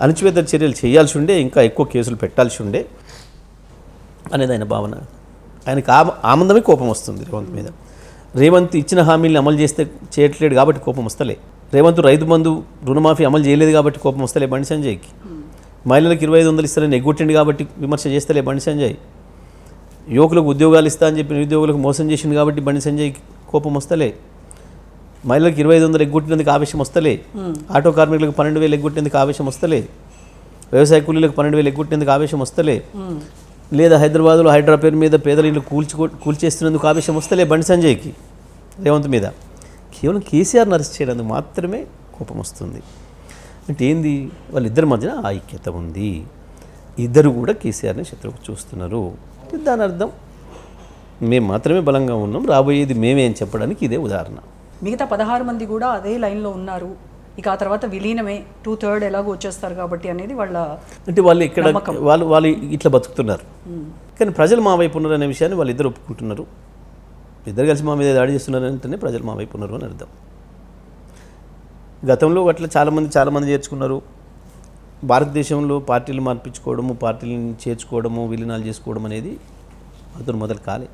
అణచివేత చర్యలు చేయాల్సి ఉండే, ఇంకా ఎక్కువ కేసులు పెట్టాల్సి ఉండే అనేది ఆయన భావన. ఆయనకు ఆనందమే కోపం వస్తుంది రేవంత్ మీద. రేవంత్ ఇచ్చిన హామీలను అమలు చేయట్లేడు కాబట్టి కోపం వస్తలే. రేవంత్ రైతు బంధు రుణమాఫీ అమలు చేయలేదు కాబట్టి కోపం వస్తలే బండి సంజయ్కి. మహిళలకు 2500 ఇస్తారని ఎగ్గొట్టింది కాబట్టి విమర్శ చేస్తలే బండి సంజయ్. యువకులకు ఉద్యోగాలు ఇస్తా అని చెప్పి నిరుద్యోగులకు మోసం చేసింది కాబట్టి బండి సంజయ్కి కోపం వస్తలే. మహిళలకు 2500 ఎగ్గొట్టినందుకు ఆవేశం వస్తలే. ఆటో కార్మికులకు 12,000 ఎగ్గొట్టేందుకు ఆవేశం వస్తలే. వ్యవసాయ కూలీలకు 12,000 ఎగ్గొట్టేందుకు ఆవేశం వస్తలే. లేదా హైదరాబాద్లో హైడ్రా పేరు మీద పేదల ఇళ్ళు కూల్చేస్తున్నందుకు ఆవేశం వస్తలే బండి సంజయ్కి రేవంత్ మీద. కేవలం కేసీఆర్ని అరెస్ట్ చేయడానికి మాత్రమే కోపం వస్తుంది. అంటే ఏంది, వాళ్ళిద్దరి మధ్యన ఐక్యత ఉంది, ఇద్దరు కూడా కేసీఆర్ని శత్రువుకు చూస్తున్నారు. దాని అర్థం మేము మాత్రమే బలంగా ఉన్నాం, రాబోయేది మేమే అని చెప్పడానికి ఇదే ఉదాహరణ. మిగతా 16 మంది కూడా అదే లైన్లో ఉన్నారు. ఇక ఆ తర్వాత విలీనమే 2/3 ఎలాగో వచ్చేస్తారు కాబట్టి అనేది వాళ్ళ, అంటే వాళ్ళు ఇక్కడ వాళ్ళు ఇట్లా బతుకుతున్నారు. కానీ ప్రజలు మా వైపు ఉన్నారు అనే విషయాన్ని వాళ్ళు ఇద్దరు ఒప్పుకుంటున్నారు. ఇద్దరు కలిసి మా మీద దాడి చేస్తున్నారు అంటేనే ప్రజలు మా వైపు ఉన్నారు అని అర్థం. గతంలో అట్లా చాలామంది చేర్చుకున్నారు. భారతదేశంలో పార్టీలు మార్పించుకోవడము, పార్టీలను చేర్చుకోవడము, విలీనాలు చేసుకోవడం అనేది అతను మొదలు కాలే.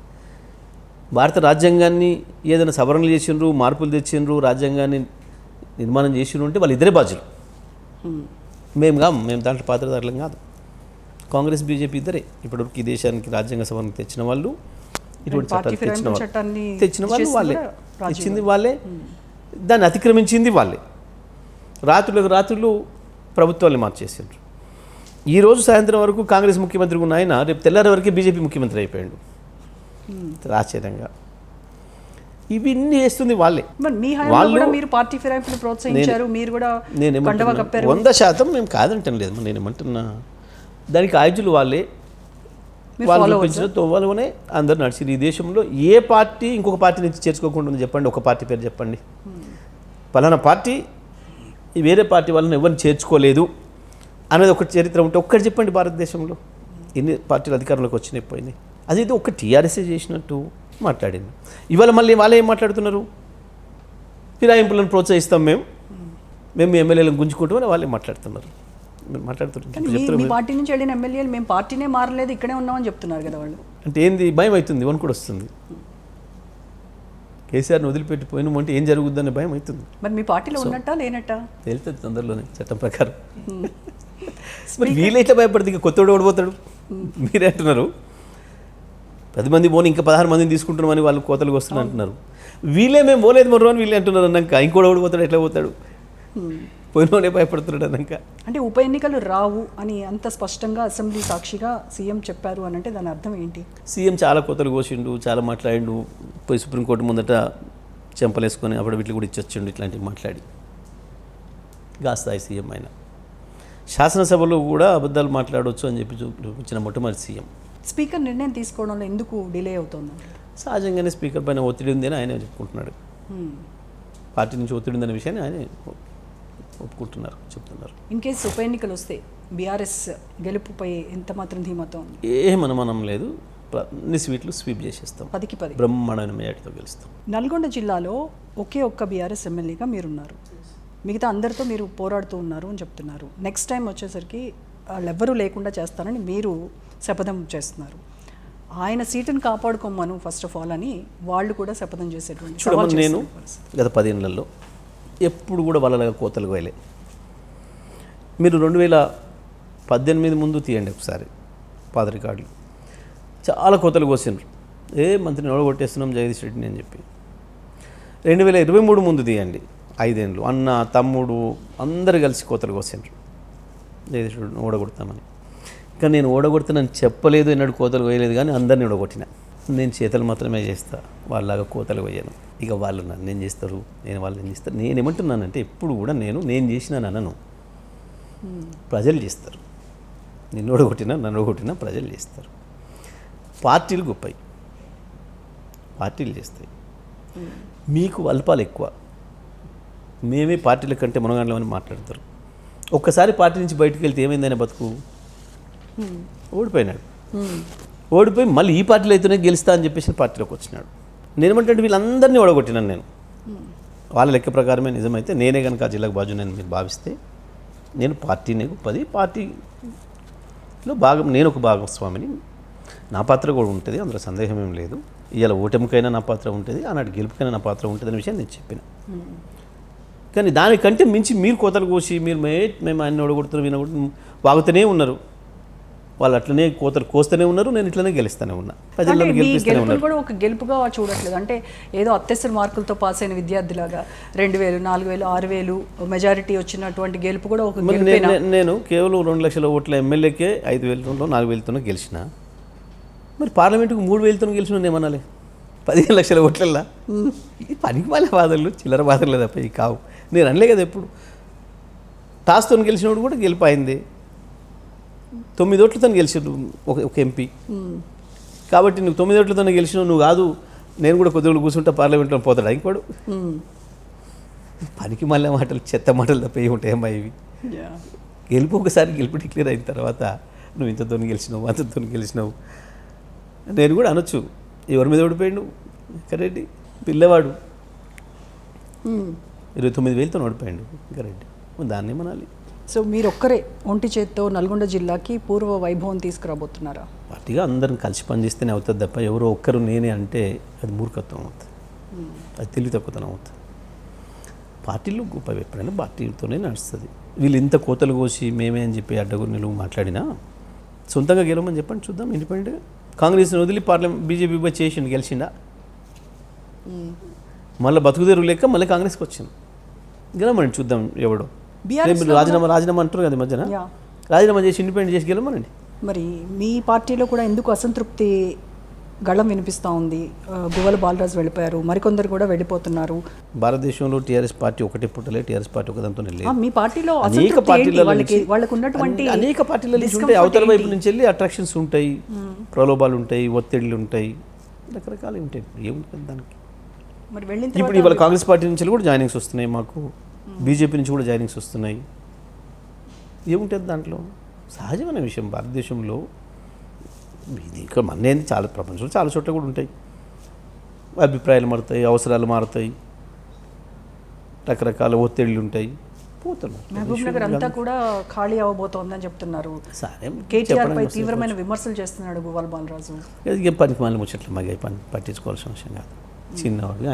భారత రాజ్యాంగాన్ని ఏదైనా సవరణలు చేసిండ్రు, మార్పులు తెచ్చిండ్రు, రాజ్యాంగాన్ని నిర్మాణం చేసిండ్రు అంటే వాళ్ళు ఇద్దరే బాధ్యులు. మేము దాంట్లో పాత్రదారులం కాదు. కాంగ్రెస్ బీజేపీ ఇద్దరే ఇప్పటివరకు ఈ దేశానికి రాజ్యాంగ సవరణ తెచ్చిన వాళ్ళు, ఇటువంటి చట్టాలు తెచ్చిన వాళ్ళు వాళ్ళే, తెచ్చింది వాళ్ళే, దాన్ని అతిక్రమించింది వాళ్ళే. రాత్రులకు రాత్రులు ప్రభుత్వాన్ని మార్చేసిండ్రు. ఈరోజు సాయంత్రం వరకు కాంగ్రెస్ ముఖ్యమంత్రిగా ఉన్న ఆయన రేపు తెల్లారి వరకే బీజేపీ ముఖ్యమంత్రి అయిపోయాడు. ఆశ్చర్యంగా ఇవన్నీ చేస్తుంది వాళ్ళే. వాళ్ళు మీరు పార్టీ ఫిరాయింపులు ప్రోత్సహించారు, మీరు కూడా కండువా కప్పారు. 100% మేము కాదంటం లేదు. నేను ఏమంటున్నా, దానికి ఆయుధులు వాళ్ళే, వాళ్ళు చూపించిన తోవలోనే అందరు నడిచింది. ఈ దేశంలో ఏ పార్టీ ఇంకొక పార్టీ నుంచి చేర్చుకోకుండా ఉంది చెప్పండి? ఒక పార్టీ పేరు చెప్పండి. పలానా పార్టీ వేరే పార్టీ వాళ్ళని ఎవరిని చేర్చుకోలేదు అనేది ఒక చరిత్ర ఉంటే ఒక్కటి చెప్పండి. భారతదేశంలో ఎన్ని పార్టీలు అధికారంలోకి వచ్చినాయి పోయినాయి? అదైతే ఒక టీఆర్ఎస్ఏ చేసినట్టు మాట్లాడింది. ఇవాళ మళ్ళీ వాళ్ళే ఏం మాట్లాడుతున్నారు? ఫిరాయింపులను ప్రోత్సహిస్తాం మేము ఎమ్మెల్యేలను గుంజుకుంటామని వాళ్ళే మాట్లాడుతున్నారు. మీ పార్టీ నుంచి వెళ్ళిన ఎమ్మెల్యేలు మేము పార్టీనే మారలేదు, ఇక్కడే ఉన్నామని చెప్తున్నారు కదా వాళ్ళు. అంటే ఏంది? భయం అవుతుంది, వణుకుడు వస్తుంది. కేసీఆర్ని వదిలిపెట్టి పోయినామంటే ఏం జరుగుద్దని భయం అవుతుంది. మరి మీ పార్టీలో ఉన్నట్టా లేనట్టా తేలుతుంది తొందరలోనే చట్టం ప్రకారం. మరి వీళ్ళైతే భయపడితే ఇక కొత్తోడు ఓడిపోతాడు. మీరే అంటున్నారు 10 మంది పోని ఇంకా 16 మందిని తీసుకుంటున్నామని వాళ్ళు కోతలకు వస్తున్నారు అంటున్నారు. వీళ్ళే మేము పోలేదు మరో అని వీళ్ళే అంటున్నారు. అన్నాక ఇంకోటి ఓడిపోతాడు, ఎట్లా పోతాడు? పోయినోడే భయపడుతున్నాడు అన్నాక. అంటే ఉప ఎన్నికలు రావు అని అంత స్పష్టంగా అసెంబ్లీ సాక్షిగా సీఎం చెప్పారు అని అంటే దాని అర్థం ఏంటి? సీఎం చాలా కోతలు కోసిండు, చాలా మాట్లాడిండు. పోయి సుప్రీంకోర్టు ముందట చెంపలేసుకొని అప్పుడు వీటిని కూడా ఇచ్చొచ్చిండు. ఇట్లాంటివి మాట్లాడి గాస్తాయి సీఎం ఆయన. శాసనసభలో కూడా అబద్ధాలు మాట్లాడవచ్చు అని చెప్పి చూపించిన మొట్టమొదటి సీఎం. స్పీకర్ నిర్ణయం తీసుకోవడంలో ఎందుకు డిలే అవుతుంది? సహజంగానే స్పీకర్ పైన ఒత్తిడి ఉందని ఆయన చెప్పుకుంటున్నాడు. పార్టీ నుంచి ఒత్తిడి ఉందనే విషయాన్ని ఆయన ఒప్పుకుంటున్నారు, చెప్తున్నారు. ఇన్ కేసు ఉప ఎన్నికలు వస్తే బీఆర్ఎస్ గెలుపుపై ఎంత మాత్రం ధీమాతో ఉంది? మనం లేదు, అన్ని స్వీట్లు స్వీప్ చేసేస్తాం. 10కి 10 బ్రహ్మాండమైన మేయటితో గెలుస్తాం. నల్గొండ జిల్లాలో ఒక్క బీఆర్ఎస్ ఎమ్మెల్యేగా మీరున్నారు, మిగతా అందరితో మీరు పోరాడుతూ ఉన్నారు అని చెప్తున్నారు. నెక్స్ట్ టైం వచ్చేసరికి వాళ్ళెవ్వరూ లేకుండా చేస్తారని మీరు శపథం చేస్తున్నారు. ఆయన సీటును కాపాడుకోమను ఫస్ట్ ఆఫ్ ఆల్ అని వాళ్ళు కూడా శపథం చేసేటువంటి. చూడమని నేను గత 10 ఏళ్లలో ఎప్పుడు కూడా వాళ్ళలాగా కోతలు కోయలే. మీరు 2018 ముందు తీయండి ఒకసారి పాత రికార్డులు, చాలా కోతలు కోసిండ్రు. మంత్రిని ఓడగొట్టేస్తున్నాం జగదీష్ రెడ్డిని అని చెప్పి. 2023 ముందు తీయండి, 5 ఏళ్ళు అన్న తమ్ముడు అందరు కలిసి కోతలు కోసిండ్రు జగదీష్ రెడ్డిని ఓడగొడతామని. కానీ నేను ఓడగొడతానని చెప్పలేదు, ఎన్నడూ కోతలు కోయలేదు. కానీ అందరినీ ఓడగొట్టిన. నేను చేతలు మాత్రమే చేస్తా, వాళ్ళలాగా కోతలు కోయను. ఇక వాళ్ళు నన్ను ఏం చేస్తారు, నేను వాళ్ళని ఏం చేస్తారు? నేనేమంటున్నానంటే ఎప్పుడు కూడా నేను చేసిన నన్ను ప్రజలు చేస్తారు. నిన్ను ఓడగొట్టినా నన్ను ఓడగొట్టినా ప్రజలు చేస్తారు. పార్టీలు గొప్పవి, పార్టీలు చేస్తాయి. మీకు అల్పాలు ఎక్కువ, మేమే పార్టీల కంటే మునగాండ్లమని మాట్లాడతారు. ఒక్కసారి పార్టీ నుంచి బయటకు వెళ్తే ఏమైందనే బతుకు? ఓడిపోయినాడు. ఓడిపోయి మళ్ళీ ఈ పార్టీలో అయితేనే గెలుస్తా అని చెప్పేసి పార్టీలోకి వచ్చినాడు. నేనేమంటే వీళ్ళందరినీ ఓడగొట్టినాను నేను. వాళ్ళ లెక్క ప్రకారమే నిజమైతే నేనే కనుక ఆ జిల్లాకు బాధ్యునని మీరు భావిస్తే నేను పార్టీనే గొప్పది, పార్టీలో నేను ఒక భాగస్వామిని, నా పాత్ర కూడా ఉంటుంది, అందులో సందేహం ఏం లేదు. ఇవాళ ఓటమికైనా నా పాత్ర ఉంటుంది, ఆనాడు గెలుపుకైనా నా పాత్ర ఉంటుంది అనే విషయం నేను చెప్పిన. కానీ దానికంటే మించి మీరు కోతలు కోసి మేము ఆయన ఓడగొడుతున్నాం ఈయన వాగుతూనే ఉన్నారు. వాళ్ళు అట్లనే కోతలు కోస్తూనే ఉన్నారు, నేను ఇట్లనే గెలుస్తూనే ఉన్నా. ప్రజలను గెలిపిస్తూనే ఉన్నారు. కూడా ఒక గెలుపుగా చూడట్లేదు. అంటే ఏదో అత్యవసర మార్కులతో పాస్ అయిన విద్యార్థిలాగా 2000, 4000, 6000 మెజారిటీ వచ్చినటువంటి గెలుపు కూడా ఒక గెలుపేనా? నేను కేవలం 2 లక్షల ఓట్ల ఎమ్మెల్యేకే 5000, 4000తోనే గెలిచిన. మరి పార్లమెంటుకు 3000తోనే గెలిచిన ఏమనాలి? 15 లక్షల ఓట్లల్లా ఇది పనికి మాల బాధలు, చిల్లర బాధలు తప్ప ఇవి కావు. నేను అనలే కదా ఎప్పుడు. టాస్తో గెలిచినప్పుడు కూడా గెలిపోయింది. 9 ఓట్లతో గెలిచాడు ఒక ఎంపీ. కాబట్టి నువ్వు 9 ఓట్లతో గెలిచినావు, నువ్వు కాదు నేను కూడా కొద్దిగా కూర్చుంటా పార్లమెంట్లో పోతాడా ఇంకోడు? పనికి మళ్ళీ మాటలు, చెత్త మాటలు తప్ప ఏముంటాయి అమ్మా ఇవి. ఒకసారి గెలుపు డిక్లేర్ అయిన తర్వాత నువ్వు ఇంతతో గెలిచినావు, అంతతో గెలిచినావు నేను కూడా అనొచ్చు. ఎవరి మీద ఓడిపోయాడు? రెడ్డి పిల్లవాడు 29,000తో ఓడిపోయాడు రెడ్డి. దాన్ని ఏమనాలి? సో మీరు ఒక్కరే ఒంటి చేత్తో నల్గొండ జిల్లాకి పూర్వ వైభవం తీసుకురాబోతున్నారా? పార్టీగా అందరం కలిసి పనిచేస్తేనే అవుతుంది తప్ప ఎవరో ఒక్కరు నేనే అంటే అది మూర్ఖత్వం అవుతుంది, అది తెలివి తక్కువతనం అవుతుంది. పార్టీలు గొప్ప ఎప్పుడైనా పార్టీలతోనే నడుస్తుంది. వీళ్ళు ఇంత కోతలు కోసి మేమే అని చెప్పి అడ్డగురు నిలువు మాట్లాడినా సొంతంగా గెలవమని చెప్పండి చూద్దాం. ఇండిపెండెంట్గా కాంగ్రెస్ని వదిలి బీజేపీ పోయి చేసిండు, గెలిచిండా? మళ్ళీ బతుకుదేరు లేక మళ్ళీ కాంగ్రెస్కి వచ్చింది. గెలవమని చూద్దాం ఎవడో. రాజీనామా అంటారు కదా మధ్యన, రాజీనామా చేసి ఇండిపెండెంట్ చేసి గెలవమనండి. మరి మీ పార్టీలో కూడా ఎందుకు అసంతృప్తి గళం వినిపిస్తూ ఉంది? గువ్వల బాలరాజు వెళ్ళిపోయారు, మరికొందరు కూడా వెళ్ళిపోతున్నారు. భారతదేశంలో టీఆర్ఎస్ పార్టీ ఒకటే పుట్టలే, టీఆర్ఎస్ పార్టీ ఒకదంతో లేదు. మీ పార్టీలో అనేక పార్టీలలో అనేక పార్టీల నుంచి ఉంటాయి. అవతల వైపు నుంచి వెళ్ళి అట్రాక్షన్స్ ఉంటాయి, ప్రలోభాలు ఉంటాయి, ఒత్తిళ్ళు ఉంటాయి, రకరకాలు ఉంటాయి. ఏముంటుంది దానికి? మరి వెళ్ళిన ఇప్పుడు ఇవాళ కాంగ్రెస్ పార్టీ నుంచి కూడా జాయినింగ్స్ వస్తున్నాయి, మాకు బీజేపీ నుంచి కూడా జాయినింగ్స్ వస్తున్నాయి. ఏముంటుంది దాంట్లో? సహజమైన విషయం. భారతదేశంలో ఇది ఇంకా మన్నేది చాలా ప్రపంచంలో చాలా చోట్ల కూడా ఉంటాయి. అభిప్రాయాలు మారుతాయి, అవసరాలు మారుతాయి, రకరకాల ఒత్తిళ్ళు ఉంటాయి, పోతున్నారు. మహబూబ్ నగర్ అంతా కూడా ఖాళీ అవ్వబోతోందని చెప్తున్నారు. సరే, కేటీఆర్ పై తీవ్రమైన విమర్శలు చేస్తున్నాడు గువ్వల బాలరాజు. ఏం పనికి మళ్ళీ ముచ్చట్లు మాకు పట్టించుకోవాల్సిన విషయం కాదు. చిన్నవాడు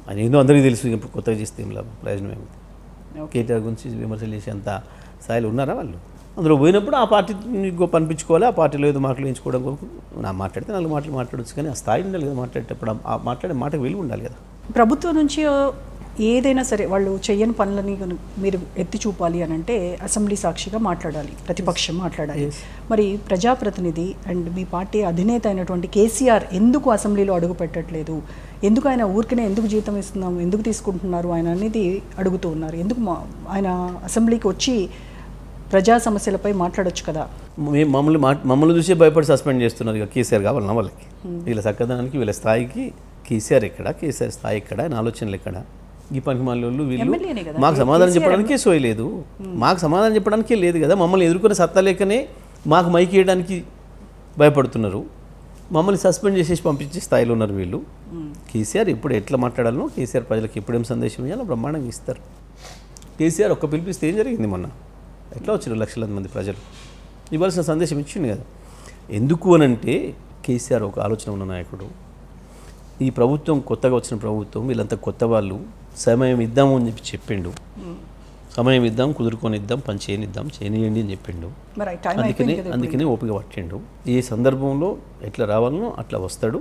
ఆయన ఏందో అందరికీ తెలుసు. ఇప్పుడు కొత్తగా చేస్తే ఏం లాభం, ప్రయోజనం ఏమిటి? కేటీఆర్ గురించి విమర్శలు చేసేంత స్థాయిలో ఉన్నారా వాళ్ళు? అందులో పోయినప్పుడు ఆ పార్టీ గొప్ప అనిపించుకోవాలి, ఆ పార్టీలో ఏదో మాటలు వేయించుకోవడం కొరకు నా మాట్లాడితే 4 మాటలు మాట్లాడవచ్చు, కానీ ఆ స్థాయి ఉండాలి కదా మాట్లాడేటప్పుడు. ఆ మాట్లాడే మాటకు విలువ ఉండాలి కదా. ప్రభుత్వం నుంచి ఏదైనా సరే వాళ్ళు చేయని పనులని మీరు ఎత్తి చూపాలి అని అంటే అసెంబ్లీ సాక్షిగా మాట్లాడాలి, ప్రతిపక్షం మాట్లాడాలి. మరి ప్రజాప్రతినిధి అండ్ మీ పార్టీ అధినేత అయినటువంటి కేసీఆర్ ఎందుకు అసెంబ్లీలో అడుగు పెట్టట్లేదు? ఎందుకు ఆయన ఊరికనే ఎందుకు జీతం ఇస్తున్నాం, ఎందుకు తీసుకుంటున్నారు ఆయన అనేది అడుగుతూ ఉన్నారు. ఎందుకు ఆయన అసెంబ్లీకి వచ్చి ప్రజా సమస్యలపై మాట్లాడొచ్చు కదా? మమ్మల్ని చూసే భయపడి సస్పెండ్ చేస్తున్నారు. ఇక కేసీఆర్ కావాలన్నా వాళ్ళకి, వీళ్ళ చక్కదనానికి, వీళ్ళ స్థాయికి కేసీఆర్ ఎక్కడ, కేసీఆర్ స్థాయి ఎక్కడ, ఆయన ఆలోచనలు ఎక్కడ? ఈ పనికి మళ్ళీ వీళ్ళు మాకు సమాధానం చెప్పడానికే సోయలేదు, మాకు సమాధానం చెప్పడానికే లేదు కదా. మమ్మల్ని ఎదుర్కొనే సత్తా లేకనే మాకు మైక్ ఇవ్వడానికి భయపడుతున్నారు. మమ్మల్ని సస్పెండ్ చేసేసి పంపించే స్థాయిలో ఉన్నారు వీళ్ళు. కేసీఆర్ ఎప్పుడు ఎట్లా మాట్లాడాలో, కేసీఆర్ ప్రజలకు ఎప్పుడేం సందేశం ఇవ్వాలో బ్రహ్మాండంగా ఇస్తారు. కేసీఆర్ ఒక్క పిలిపిస్తే ఏం జరిగింది? మొన్న ఎట్లా వచ్చారు లక్షలాది మంది ప్రజలు? ఇవ్వాల్సిన సందేశం ఇచ్చిండు కదా. ఎందుకు అనంటే కేసీఆర్ ఒక ఆలోచన ఉన్న నాయకుడు. ఈ ప్రభుత్వం కొత్తగా వచ్చిన ప్రభుత్వం, వీళ్ళంతా కొత్త వాళ్ళు, సమయం ఇద్దాము అని చెప్పిండు. సమయం ఇద్దాం, కుదురుకొని ఇద్దాం, పని చేయనిద్దాం, చేయనియండి అని చెప్పిండు. అందుకనే ఓపిక పట్టిండు. ఏ సందర్భంలో ఎట్లా రావాలనో అట్లా వస్తాడు,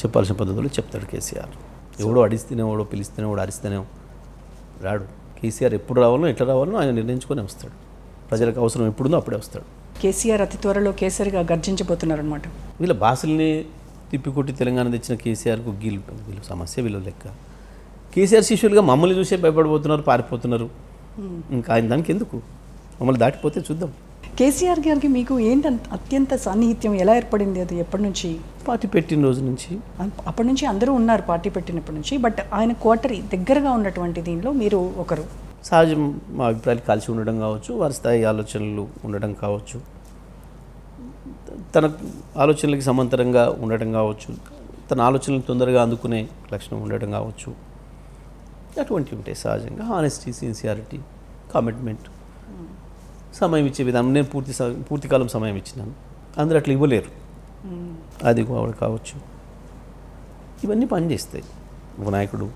చెప్పాల్సిన పద్ధతులు చెప్తాడు కేసీఆర్. ఎవడో అడిస్తేనే, ఎవడో పిలిస్తేనే, ఎవడో అరిస్తేనే రాడు. కేసీఆర్ ఎప్పుడు రావాలనో ఎట్లా రావాలనో ఆయన నిర్ణయించుకొని వస్తాడు. ప్రజలకు అవసరం ఎప్పుడుందో అప్పుడే వస్తాడు. కేసీఆర్ అతి త్వరలో కేసరిగా గర్జించబోతున్నారనమాట. వీళ్ళ భాషల్ని తిప్పికొట్టి తెలంగాణ తెచ్చిన కేసీఆర్కు వీళ్ళు సమస్య, వీళ్ళు లెక్క. కేసీఆర్ శిష్యులుగా మమ్మల్ని చూసే భయపడిపోతున్నారు, పారిపోతున్నారు. ఇంకా ఆయన దానికి ఎందుకు? మమ్మల్ని దాటిపోతే చూద్దాం. కేసీఆర్ గారికి మీకు ఏంటి అత్యంత సాన్నిహిత్యం ఎలా ఏర్పడింది? అది ఎప్పటి నుంచి? పార్టీ పెట్టిన రోజు నుంచి. అప్పటి నుంచి అందరూ ఉన్నారు పార్టీ పెట్టినప్పటి నుంచి. బట్ ఆయన క్వార్టరీ దగ్గరగా ఉన్నటువంటి దీనిలో మీరు ఒకరు. సహజం, మా అభిప్రాయాలు కలిసి ఉండడం కావచ్చు, వారి స్థాయి ఆలోచనలు ఉండడం కావచ్చు, తన ఆలోచనలకి సమాంతరంగా ఉండటం కావచ్చు, తన ఆలోచనలు తొందరగా అందుకునే లక్షణం ఉండటం కావచ్చు, అటువంటివి ఉంటాయి సహజంగా. హానెస్టీ, సిన్సియారిటీ, కమిట్మెంట్, సమయం ఇచ్చే విధానం. నేను పూర్తికాలం సమయం ఇచ్చినాను, అందరూ అట్లా ఇవ్వలేరు. అది కావచ్చు, ఇవన్నీ పనిచేస్తాయి ఒక నాయకుడు.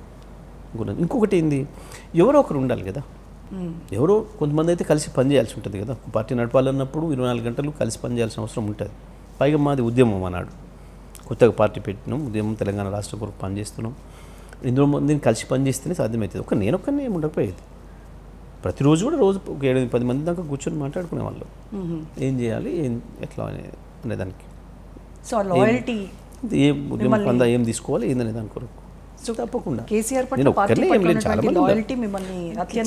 ఇంకొకటి ఏంది, ఎవరో ఒకరు ఉండాలి కదా. ఎవరో కొంతమంది అయితే కలిసి పనిచేయాల్సి ఉంటుంది కదా. ఒక పార్టీ నడపాలన్నప్పుడు 24 గంటలు కలిసి పనిచేయాల్సిన అవసరం ఉంటుంది. పైగా మాది ఉద్యమం అన్నాడు, కొత్తగా పార్టీ పెట్టినాం, ఉద్యమం, తెలంగాణ రాష్ట్రం కొరకు పనిచేస్తున్నాం. ఇందులో మందిని కలిసి పనిచేస్తేనే సాధ్యమవుతుంది. నేనొక్కనే ఏమి ఉండకపోయేది. ప్రతిరోజు కూడా రోజు ఒక 7-10 మంది దాకా కూర్చొని మాట్లాడుకునే వాళ్ళు, ఏం చేయాలి, ఎట్లా అనేదానికి. సో లాయల్టీ, ఏం ఉద్యమం పందా ఏం తీసుకోవాలి ఏందనే దాని కొరకు. తప్పకుండా నేను ఒక్కనే ఏం లేదు,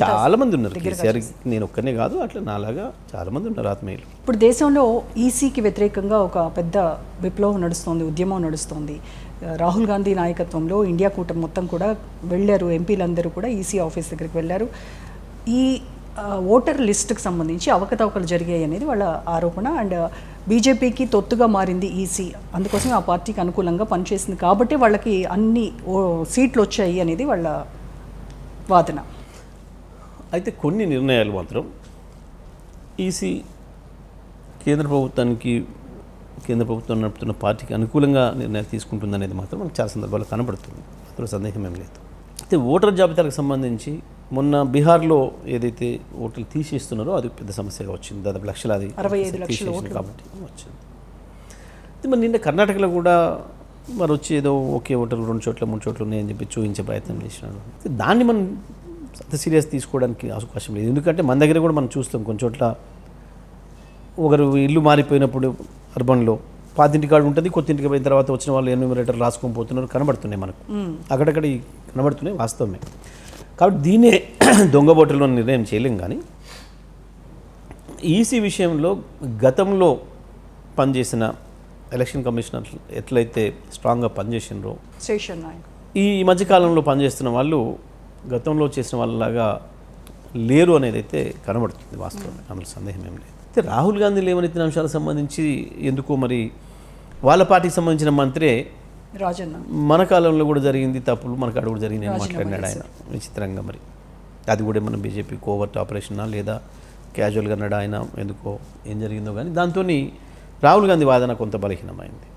చాలా మంది ఉన్నారు. కేసీఆర్ నేను ఒక్కనే కాదు, అట్లా నాలాగా చాలా మంది ఉన్నారు ఆత్మీయులు. ఇప్పుడు దేశంలో ఈసీకి వ్యతిరేకంగా ఒక పెద్ద విప్లవం నడుస్తోంది, ఉద్యమం నడుస్తోంది. రాహుల్ గాంధీ నాయకత్వంలో ఇండియా కూటమి మొత్తం కూడా వెళ్ళారు, ఎంపీలందరూ కూడా ఈసీ ఆఫీస్ దగ్గరికి వెళ్ళారు. ఈ ఓటర్ లిస్టుకు సంబంధించి అవకతవకలు జరిగాయి అనేది వాళ్ళ ఆరోపణ. అండ్ బీజేపీకి తొత్తుగా మారింది ఈసీ, అందుకోసం ఆ పార్టీకి అనుకూలంగా పనిచేసింది కాబట్టి వాళ్ళకి అన్ని సీట్లు వచ్చాయి అనేది వాళ్ళ వాదన. అయితే కొన్ని నిర్ణయాలు మాత్రం ఈసీ కేంద్ర ప్రభుత్వం నడుపుతున్న పార్టీకి అనుకూలంగా నిర్ణయాలు తీసుకుంటుందనేది మాత్రం మనకు చాలా సందర్భాల్లో కనబడుతుంది, అందులో సందేహం ఏం లేదు. అయితే ఓటర్ జాబితాలకు సంబంధించి మొన్న బీహార్లో ఏదైతే ఓట్లు తీసేస్తున్నారో అది పెద్ద సమస్యగా వచ్చింది. దాదాపు లక్షలాది 65 లక్షల తీసేసింది ఓట్లు కాబట్టి వచ్చింది. అయితే మరి నిన్న కర్ణాటకలో కూడా మరి వచ్చి ఏదో ఒకే ఓటర్లు 2 చోట్ల 3 చోట్ల ఉన్నాయని చెప్పి చూపించే ప్రయత్నం చేసినారు. దాన్ని మనం అంత సీరియస్ తీసుకోవడానికి అవకాశం లేదు. ఎందుకంటే మన దగ్గర కూడా మనం చూస్తాం కొన్ని చోట్ల ఒకరు ఇల్లు మారిపోయినప్పుడు అర్బన్లో పాతింటి కార్డు ఉంటుంది, కొత్తింటికి పోయిన తర్వాత వచ్చిన వాళ్ళు ఎన్యూమరేటర్ రాసుకొని పోతున్నారు, కనబడుతున్నాయి మనకు, అక్కడక్కడ కనబడుతున్నాయి, వాస్తవమే. కాబట్టి దీన్నే దొంగ ఓటర్లు నిర్ణయం చేయలేం. కానీ ఈసీ విషయంలో గతంలో పనిచేసిన ఎలక్షన్ కమిషనర్ ఎట్లయితే స్ట్రాంగ్గా పనిచేసినారో శేషన్ నాయక్ ఈ మధ్యకాలంలో పనిచేస్తున్న వాళ్ళు గతంలో చేసిన వాళ్ళలాగా లేరు అనేది అయితే కనబడుతుంది, వాస్తవమే, అందులో సందేహం ఏం లేదు. అయితే రాహుల్ గాంధీ లేవనెత్తిన అంశాలకు సంబంధించి ఎందుకో మరి వాళ్ళ పార్టీకి సంబంధించిన మంత్రే రాజన్న మన కాలంలో కూడా జరిగింది తప్పులు, మన కాడ కూడా జరిగింది అని మాట్లాడినాడు ఆయన విచిత్రంగా. మరి అది కూడా మన బీజేపీ కోవర్ట్ ఆపరేషనా లేదా క్యాజువల్గా అన్నాడు ఆయన, ఎందుకో ఏం జరిగిందో కానీ దాంతో రాహుల్ గాంధీ వాదన కొంత బలహీనమైంది.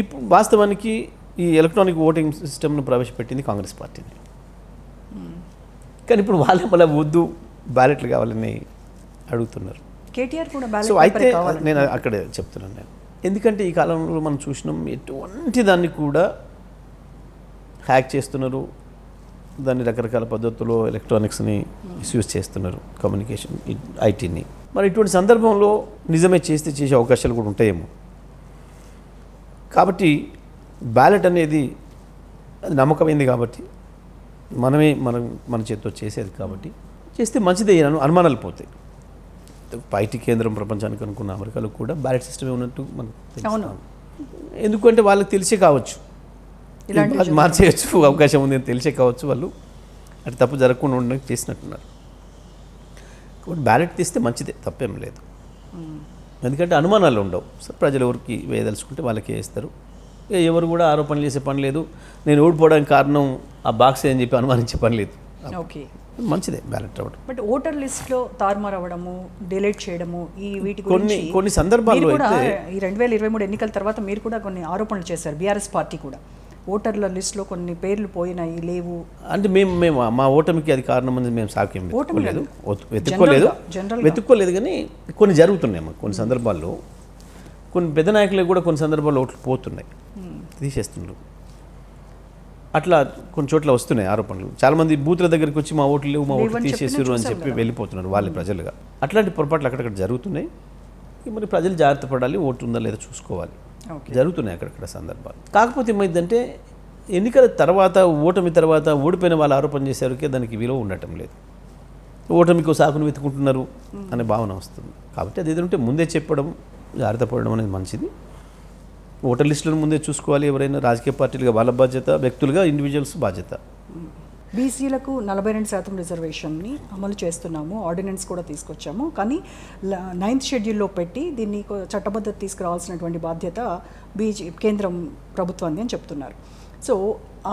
ఇప్పుడు వాస్తవానికి ఈ ఎలక్ట్రానిక్ ఓటింగ్ సిస్టమ్ను ప్రవేశపెట్టింది కాంగ్రెస్ పార్టీని. కానీ ఇప్పుడు వాళ్ళే మళ్ళీ వద్దు బ్యాలెట్లు కావాలని అడుగుతున్నారు. కేటీఆర్ కూడా సో అయితే బ్యాలెట్ నేను అక్కడే చెప్తున్నాను నేను, ఎందుకంటే ఈ కాలంలో మనం చూసినాం ఎటువంటి దాన్ని కూడా హ్యాక్ చేస్తున్నారు, దాన్ని రకరకాల పద్ధతుల్లో ఎలక్ట్రానిక్స్ని మిస్యూజ్ చేస్తున్నారు, కమ్యూనికేషన్ ఐటీని. మరి ఇటువంటి సందర్భంలో నిజమే చేస్తే చేసే అవకాశాలు కూడా ఉంటాయేమో. కాబట్టి బ్యాలెట్ అనేది అది నమ్మకమైంది కాబట్టి మన చేతితో చేసేది కాబట్టి చేస్తే మంచిదే అనుమానాలు పోతాయి. ఐటీ కేంద్రం ప్రపంచానికి అనుకున్న అమెరికాలో కూడా బ్యాలెట్ సిస్టమే ఉన్నట్టు మనకు తెలుసు. ఎందుకంటే వాళ్ళకి తెలిసే కావచ్చు, అది మార్చేయచ్చు అవకాశం ఉంది అని తెలిసే కావచ్చు, వాళ్ళు అటు తప్పు జరగకుండా ఉండడానికి చేసినట్టున్నారు. కాబట్టి బ్యాలెట్ తీస్తే మంచిదే, తప్పేం లేదు. ఎందుకంటే అనుమానాలు ఉండవు. సో ప్రజలు ఎవరికి వేయదలుచుకుంటే వాళ్ళకే వేస్తారు. ఎవరు కూడా ఆరోపణలు చేసే పని లేదు, నేను ఓడిపోవడానికి కారణం ఆ బాక్స్ అని చెప్పి అనుమానించే పని లేదు. ఓకే, మంచిదే బ్యాలెట్ అవ్వడం. బట్ ఓటర్ లిస్ట్లో తారుమారు అవ్వడము, డిలీట్ చేయడము, ఈ వీటి కొన్ని సందర్భాల్లో అయితే ఈ 2023 ఎన్నికల తర్వాత మీరు కూడా కొన్ని ఆరోపణలు చేశారు. బీఆర్ఎస్ పార్టీ కూడా ఓటర్ల లిస్టులో కొన్ని పేర్లు పోయినాయి, లేవు అంటే మేము మా ఓటమికి అది కారణం అని మేము సాక్ష్యం జనరల్ వెతుక్కోలేదు. కానీ కొన్ని జరుగుతున్నాయి కొన్ని సందర్భాల్లో, కొన్ని పెద్ద నాయకులకు కూడా కొన్ని సందర్భాల్లో ఓట్లు పోతున్నాయి, తీసేస్తున్నారు. అట్లా కొన్ని చోట్ల వస్తున్నాయి ఆరోపణలు. చాలామంది బూత్ల దగ్గరికి వచ్చి మా ఓట్లు లేవు, మా ఓట్లు తీసేసారు అని చెప్పి వెళ్ళిపోతున్నారు వాళ్ళే ప్రజలుగా. అట్లాంటి పొరపాట్లు అక్కడక్కడ జరుగుతున్నాయి. మరి ప్రజలు జాగ్రత్త పడాలి, ఓటు ఉందా లేదా చూసుకోవాలి. జరుగుతున్నాయి అక్కడక్కడ సందర్భాలు. కాకపోతే ఏమైందంటే ఎన్నికల తర్వాత ఓటమి తర్వాత ఓడిపోయిన వాళ్ళు ఆరోపణ చేసేవరకే దానికి విలువ ఉండటం లేదు, ఓటమికి సాకును వెతుకుంటున్నారు అనే భావన వస్తుంది. కాబట్టి అది ఏదంటే ముందే చెప్పడం, జాగ్రత్త పడడం అనేది మంచిది. ఓటర్ లిస్టులను ముందే చూసుకోవాలి. ఎవరైనా రాజకీయ పార్టీలుగా వాళ్ళ బాధ్యత, వ్యక్తులుగా ఇండివిజువల్స్ బాధ్యత. బీసీలకు 42% రిజర్వేషన్ని అమలు చేస్తున్నాము, ఆర్డినెన్స్ కూడా తీసుకొచ్చాము. కానీ 9th షెడ్యూల్లో పెట్టి దీన్ని చట్టబద్ధత తీసుకురావాల్సినటువంటి బాధ్యత కేంద్రం ప్రభుత్వాన్ని అని చెప్తున్నారు. సో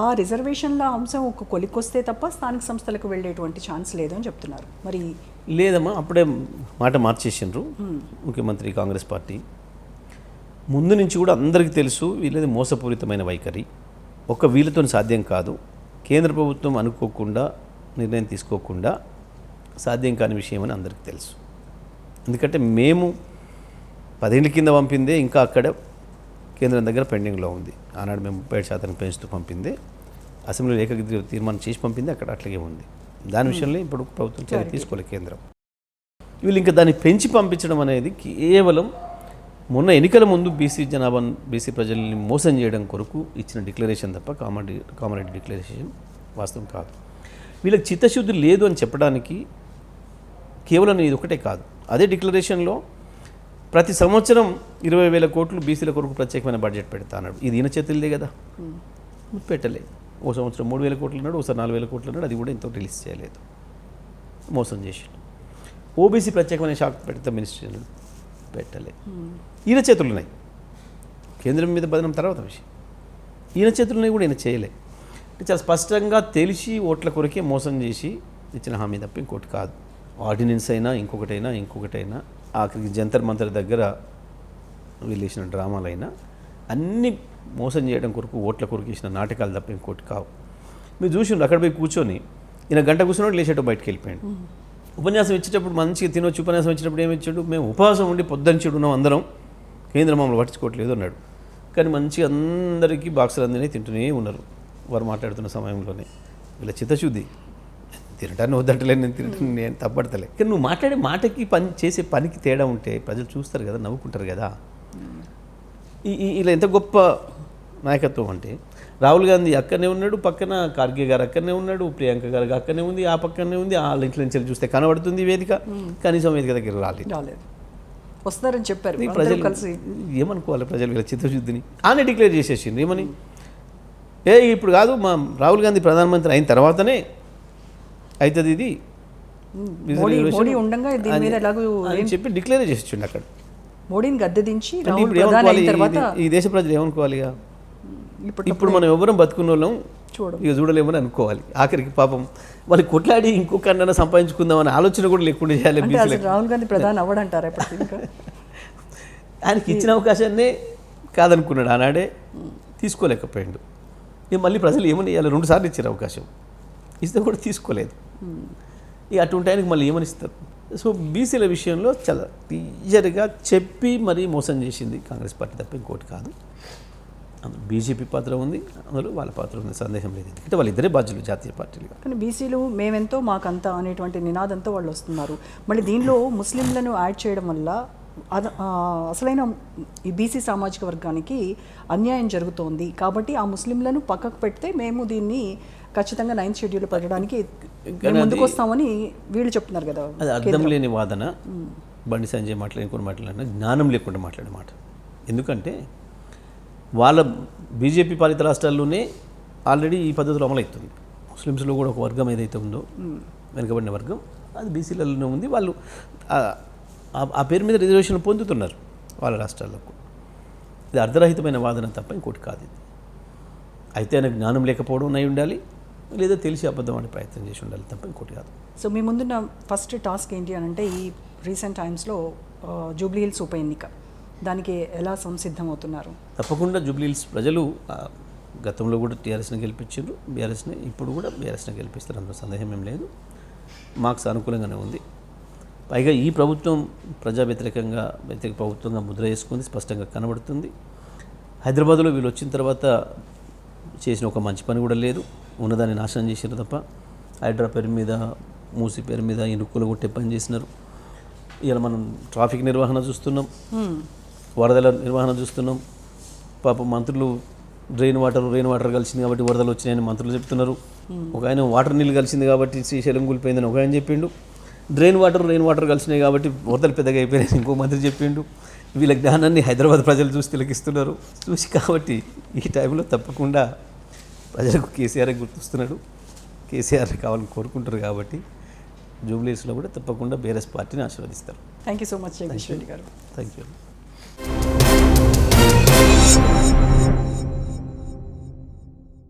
ఆ రిజర్వేషన్ల అంశం ఒక కొలిక్కొస్తే తప్ప స్థానిక సంస్థలకు వెళ్ళేటువంటి ఛాన్స్ లేదు అని చెప్తున్నారు. మరి లేదమ్మా, అప్పుడే మాట మార్చేసిండ్రు ముఖ్యమంత్రి కాంగ్రెస్ పార్టీ. ముందు నుంచి కూడా అందరికీ తెలుసు వీళ్ళది మోసపూరితమైన వైఖరి, ఒక్క వీళ్ళతో సాధ్యం కాదు, కేంద్ర ప్రభుత్వం అనుకోకుండా నిర్ణయం తీసుకోకుండా సాధ్యం కాని విషయం అని అందరికీ తెలుసు. ఎందుకంటే మేము 10 ఏళ్ళ కింద పంపిందే ఇంకా అక్కడ కేంద్రం దగ్గర పెండింగ్లో ఉంది. ఆనాడు మేము 37% పెంచుతూ పంపిందే, అసెంబ్లీలో ఏకగ్రీవ తీర్మానం చేసి పంపింది అక్కడ అట్లాగే ఉంది. దాని విషయంలో ఇప్పుడు ప్రభుత్వం చర్య తీసుకోలేదు కేంద్రం. వీళ్ళు ఇంకా దాన్ని పెంచి పంపించడం అనేది కేవలం మొన్న ఎన్నికల ముందు బీసీ ప్రజల్ని మోసం చేయడం కొరకు ఇచ్చిన డిక్లరేషన్ తప్ప కామారెడ్డి డిక్లరేషన్ వాస్తవం కాదు. వీళ్ళకి చిత్తశుద్ధి లేదు అని చెప్పడానికి కేవలం ఇది ఒకటే కాదు. అదే డిక్లరేషన్లో ప్రతి సంవత్సరం 20,000 కోట్లు బీసీల కొరకు ప్రత్యేకమైన బడ్జెట్ పెడతా అన్నాడు. ఇది ఈయన చేతులదే కదా, పెట్టలే. ఓ సంవత్సరం 3,000 కోట్లు అన్నాడు, ఒకసారి 4,000 కోట్లు అన్నాడు, అది కూడా ఇంత రిలీజ్ చేయలేదు, మోసం చేసి. ఓబీసీ ప్రత్యేకమైన శాఖ పెడతా మినిస్ట్రీ అన్నాడు, పెట్టలే. ఈయన చేతులు ఉన్నాయి, కేంద్రం మీద బదనం తర్వాత విషయం. ఈయన చేతులున్నాయి కూడా ఈయన చేయలే. అంటే చాలా స్పష్టంగా తెలిసి ఓట్ల కొరకే మోసం చేసి ఇచ్చిన హామీ తప్ప ఇంకోటి కాదు. ఆర్డినెన్స్ అయినా ఇంకొకటైనా ఆఖరికి జంతర్ మంతర్ దగ్గర వీళ్ళేసిన డ్రామాలైనా అన్నీ మోసం చేయడం కొరకు, ఓట్ల కొరకు ఇచ్చిన నాటకాలు తప్ప ఇంకోటి కావు. మీరు చూసిండ్రు అక్కడ పోయి కూర్చొని ఈయన గంట కూర్చున్నట్టు లేచేటో బయటకు వెళ్ళిపోయాడు. ఉపన్యాసం ఇచ్చేటప్పుడు మంచిగా తినొచ్చు, ఉపన్యాసం ఇచ్చేటప్పుడు ఏమి ఇచ్చాడు, మేము ఉపవాసం ఉండి పొద్దుంచుడు ఉన్నాం అందరం, కేంద్రం మమ్మల్ని పట్టించుకోవట్లేదు అన్నాడు. కానీ మంచిగా అందరికీ బాక్సులు అందరినీ తింటూనే ఉన్నారు వారు మాట్లాడుతున్న సమయంలోనే. వీళ్ళ చిత్తశుద్ధి. తినటాన్ని వద్దంటలే, నేను తప్పడతలే. కానీ నువ్వు మాట్లాడే మాటకి చేసే పనికి తేడా ఉంటే ప్రజలు చూస్తారు కదా, నవ్వుకుంటారు కదా. ఇలా ఎంత గొప్ప నాయకత్వం అంటే, రాహుల్ గాంధీ అక్కడనే ఉన్నాడు, పక్కన ఖార్గే గారు అక్కడనే ఉన్నాడు, ప్రియాంక గారు అక్కడనే ఉంది, ఆ పక్కనే ఉంది, వాళ్ళ ఇంట్లో నుంచి చూస్తే కనబడుతుంది వేదిక, కనీసం వేదిక దగ్గర రాలేదు. వస్తారని చెప్పారు. ప్రజలు కలిసి ఏమనుకోవాలి, ప్రజలు వీళ్ళ చిత్తశుద్ధిని ఆనే డిక్లేర్ చేసేసింది. ఏమని, ఇప్పుడు కాదు, మా రాహుల్ గాంధీ ప్రధానమంత్రి అయిన తర్వాతనే అవుతుంది ఇది అని చెప్పి డిక్లేర్ చేసేసిండు అక్కడ. మోడీని గద్దె దించి ఈ దేశ ప్రజలు ఏమనుకోవాలి, ఇప్పుడు మనం ఎవరం బతుకున్న వాళ్ళం ఇక చూడలేమని అనుకోవాలి. ఆఖరికి పాపం వాళ్ళు కొట్లాడి ఇంకొక అన్న సంపాదించుకుందామని ఆలోచన కూడా లేకుండా చేయాలి. రాహుల్ గాంధీ ప్రధాని అవ్వడంటారా? ఆయనకి ఇచ్చిన అవకాశాన్నే కాదనుకున్నాడు, ఆనాడే తీసుకోలేకపోయాడు. ఇక మళ్ళీ ప్రజలు ఏమని ఇవ్వాలి, 2 సార్లు ఇచ్చారు అవకాశం, ఇస్తే కూడా తీసుకోలేదు. ఇక అటువంటి ఆయనకి మళ్ళీ ఏమని ఇస్తారు? సో బీసీల విషయంలో చాలా క్లియర్గా చెప్పి మరీ మోసం చేసింది కాంగ్రెస్ పార్టీ తప్ప ఇంకోటి కాదు. అందులో బీజేపీ పాత్ర ఉంది, అందులో వాళ్ళ పాత్ర ఉంది, సందేహం లేదు. ఎందుకంటే వాళ్ళిద్దరే బాధ్యులు జాతీయ పార్టీలుగా. కానీ బీసీలు మేమెంతో మాకంతా అనేటువంటి నినాదంతో వాళ్ళు వస్తున్నారు. మళ్ళీ దీనిలో ముస్లింలను యాడ్ చేయడం వల్ల అసలైన ఈ బీసీ సామాజిక వర్గానికి అన్యాయం జరుగుతోంది. కాబట్టి ఆ ముస్లింలను పక్కకు పెడితే మేము దీన్ని ఖచ్చితంగా 9th షెడ్యూల్ పెట్టడానికి ముందుకు వస్తామని వీళ్ళు చెప్తున్నారు కదా. అది అర్థం లేని వాదన. బండి సంజయ్ ఇంకొని మాట్లాడినా జ్ఞానం లేకుండా మాట్లాడే మాట. ఎందుకంటే వాళ్ళ బీజేపీ పాలిత రాష్ట్రాల్లోనే ఆల్రెడీ ఈ పద్ధతిలో అమలవుతుంది. ముస్లిమ్స్లో కూడా ఒక వర్గం ఏదైతే ఉందో, వెనుకబడిన వర్గం, అది బీసీలలోనే ఉంది. వాళ్ళు ఆ పేరు మీద రిజర్వేషన్లు పొందుతున్నారు వాళ్ళ రాష్ట్రాలకు. ఇది అర్ధరహితమైన వాదన తప్ప ఇంకోటి కాదు. ఇది అయితే ఆయనకు జ్ఞానం లేకపోవడం అయి ఉండాలి, లేదా తెలిసి అబద్ధం అనే ప్రయత్నం చేసి ఉండాలి తప్ప ఇంకోటి కాదు. సో మీ ముందున్న ఫస్ట్ టాస్క్ ఏంటి అని అంటే, ఈ రీసెంట్ టైమ్స్లో జూబ్లీ హిల్స్ ఉప ఎన్నిక, దానికి ఎలా సంసిద్ధమవుతున్నారు? తప్పకుండా జూబ్లీ హిల్స్ ప్రజలు గతంలో కూడా టీఆర్ఎస్ని గెలిపించారు, బీఆర్ఎస్ని ఇప్పుడు కూడా బీఆర్ఎస్ని గెలిపిస్తారు, అందులో సందేహం ఏం లేదు. మాకు సానుకూలంగానే ఉంది. పైగా ఈ ప్రభుత్వం వ్యతిరేక ప్రభుత్వంగా ముద్ర వేసుకుంది, స్పష్టంగా కనబడుతుంది. హైదరాబాద్లో వీళ్ళు వచ్చిన తర్వాత చేసిన ఒక మంచి పని కూడా లేదు, ఉన్నదాన్ని నాశనం చేసారు తప్ప. హైడ్రా పేరు మీద, మూసి పేరు మీద ఇనుక్కులు కొట్టే పని చేసినారు. ఇలా మనం ట్రాఫిక్ నిర్వహణ చూస్తున్నాం, వరదల నిర్వహణ చూస్తున్నాం. పాపం మంత్రులు రెయిన్ వాటర్ కలిసింది కాబట్టి వరదలు వచ్చినాయని మంత్రులు చెప్తున్నారు. ఒక ఆయన వాటర్ నీళ్ళు కలిసింది కాబట్టి శ్రీశైలం కూలిపోయిందని ఒక ఆయన చెప్పిండు. రెయిన్ వాటర్ కలిసినాయి కాబట్టి వరదలు పెద్దగా అయిపోయినాయని ఇంకో మంత్రి చెప్పిండు. వీళ్ళ జ్ఞానాన్ని హైదరాబాద్ ప్రజలు చూసి తిలకిస్తున్నారు. కాబట్టి ఈ టైంలో తప్పకుండా ప్రజలకు కేసీఆర్ గుర్తొస్తున్నాడు, కేసీఆర్ కావాలని కోరుకుంటారు. కాబట్టి జూబ్లీ హిల్స్లో కూడా తప్పకుండా బీఆర్ఎస్ పార్టీని ఆశీర్వదిస్తారు. Thank you so much Jagadish Reddy గారు. Thank you.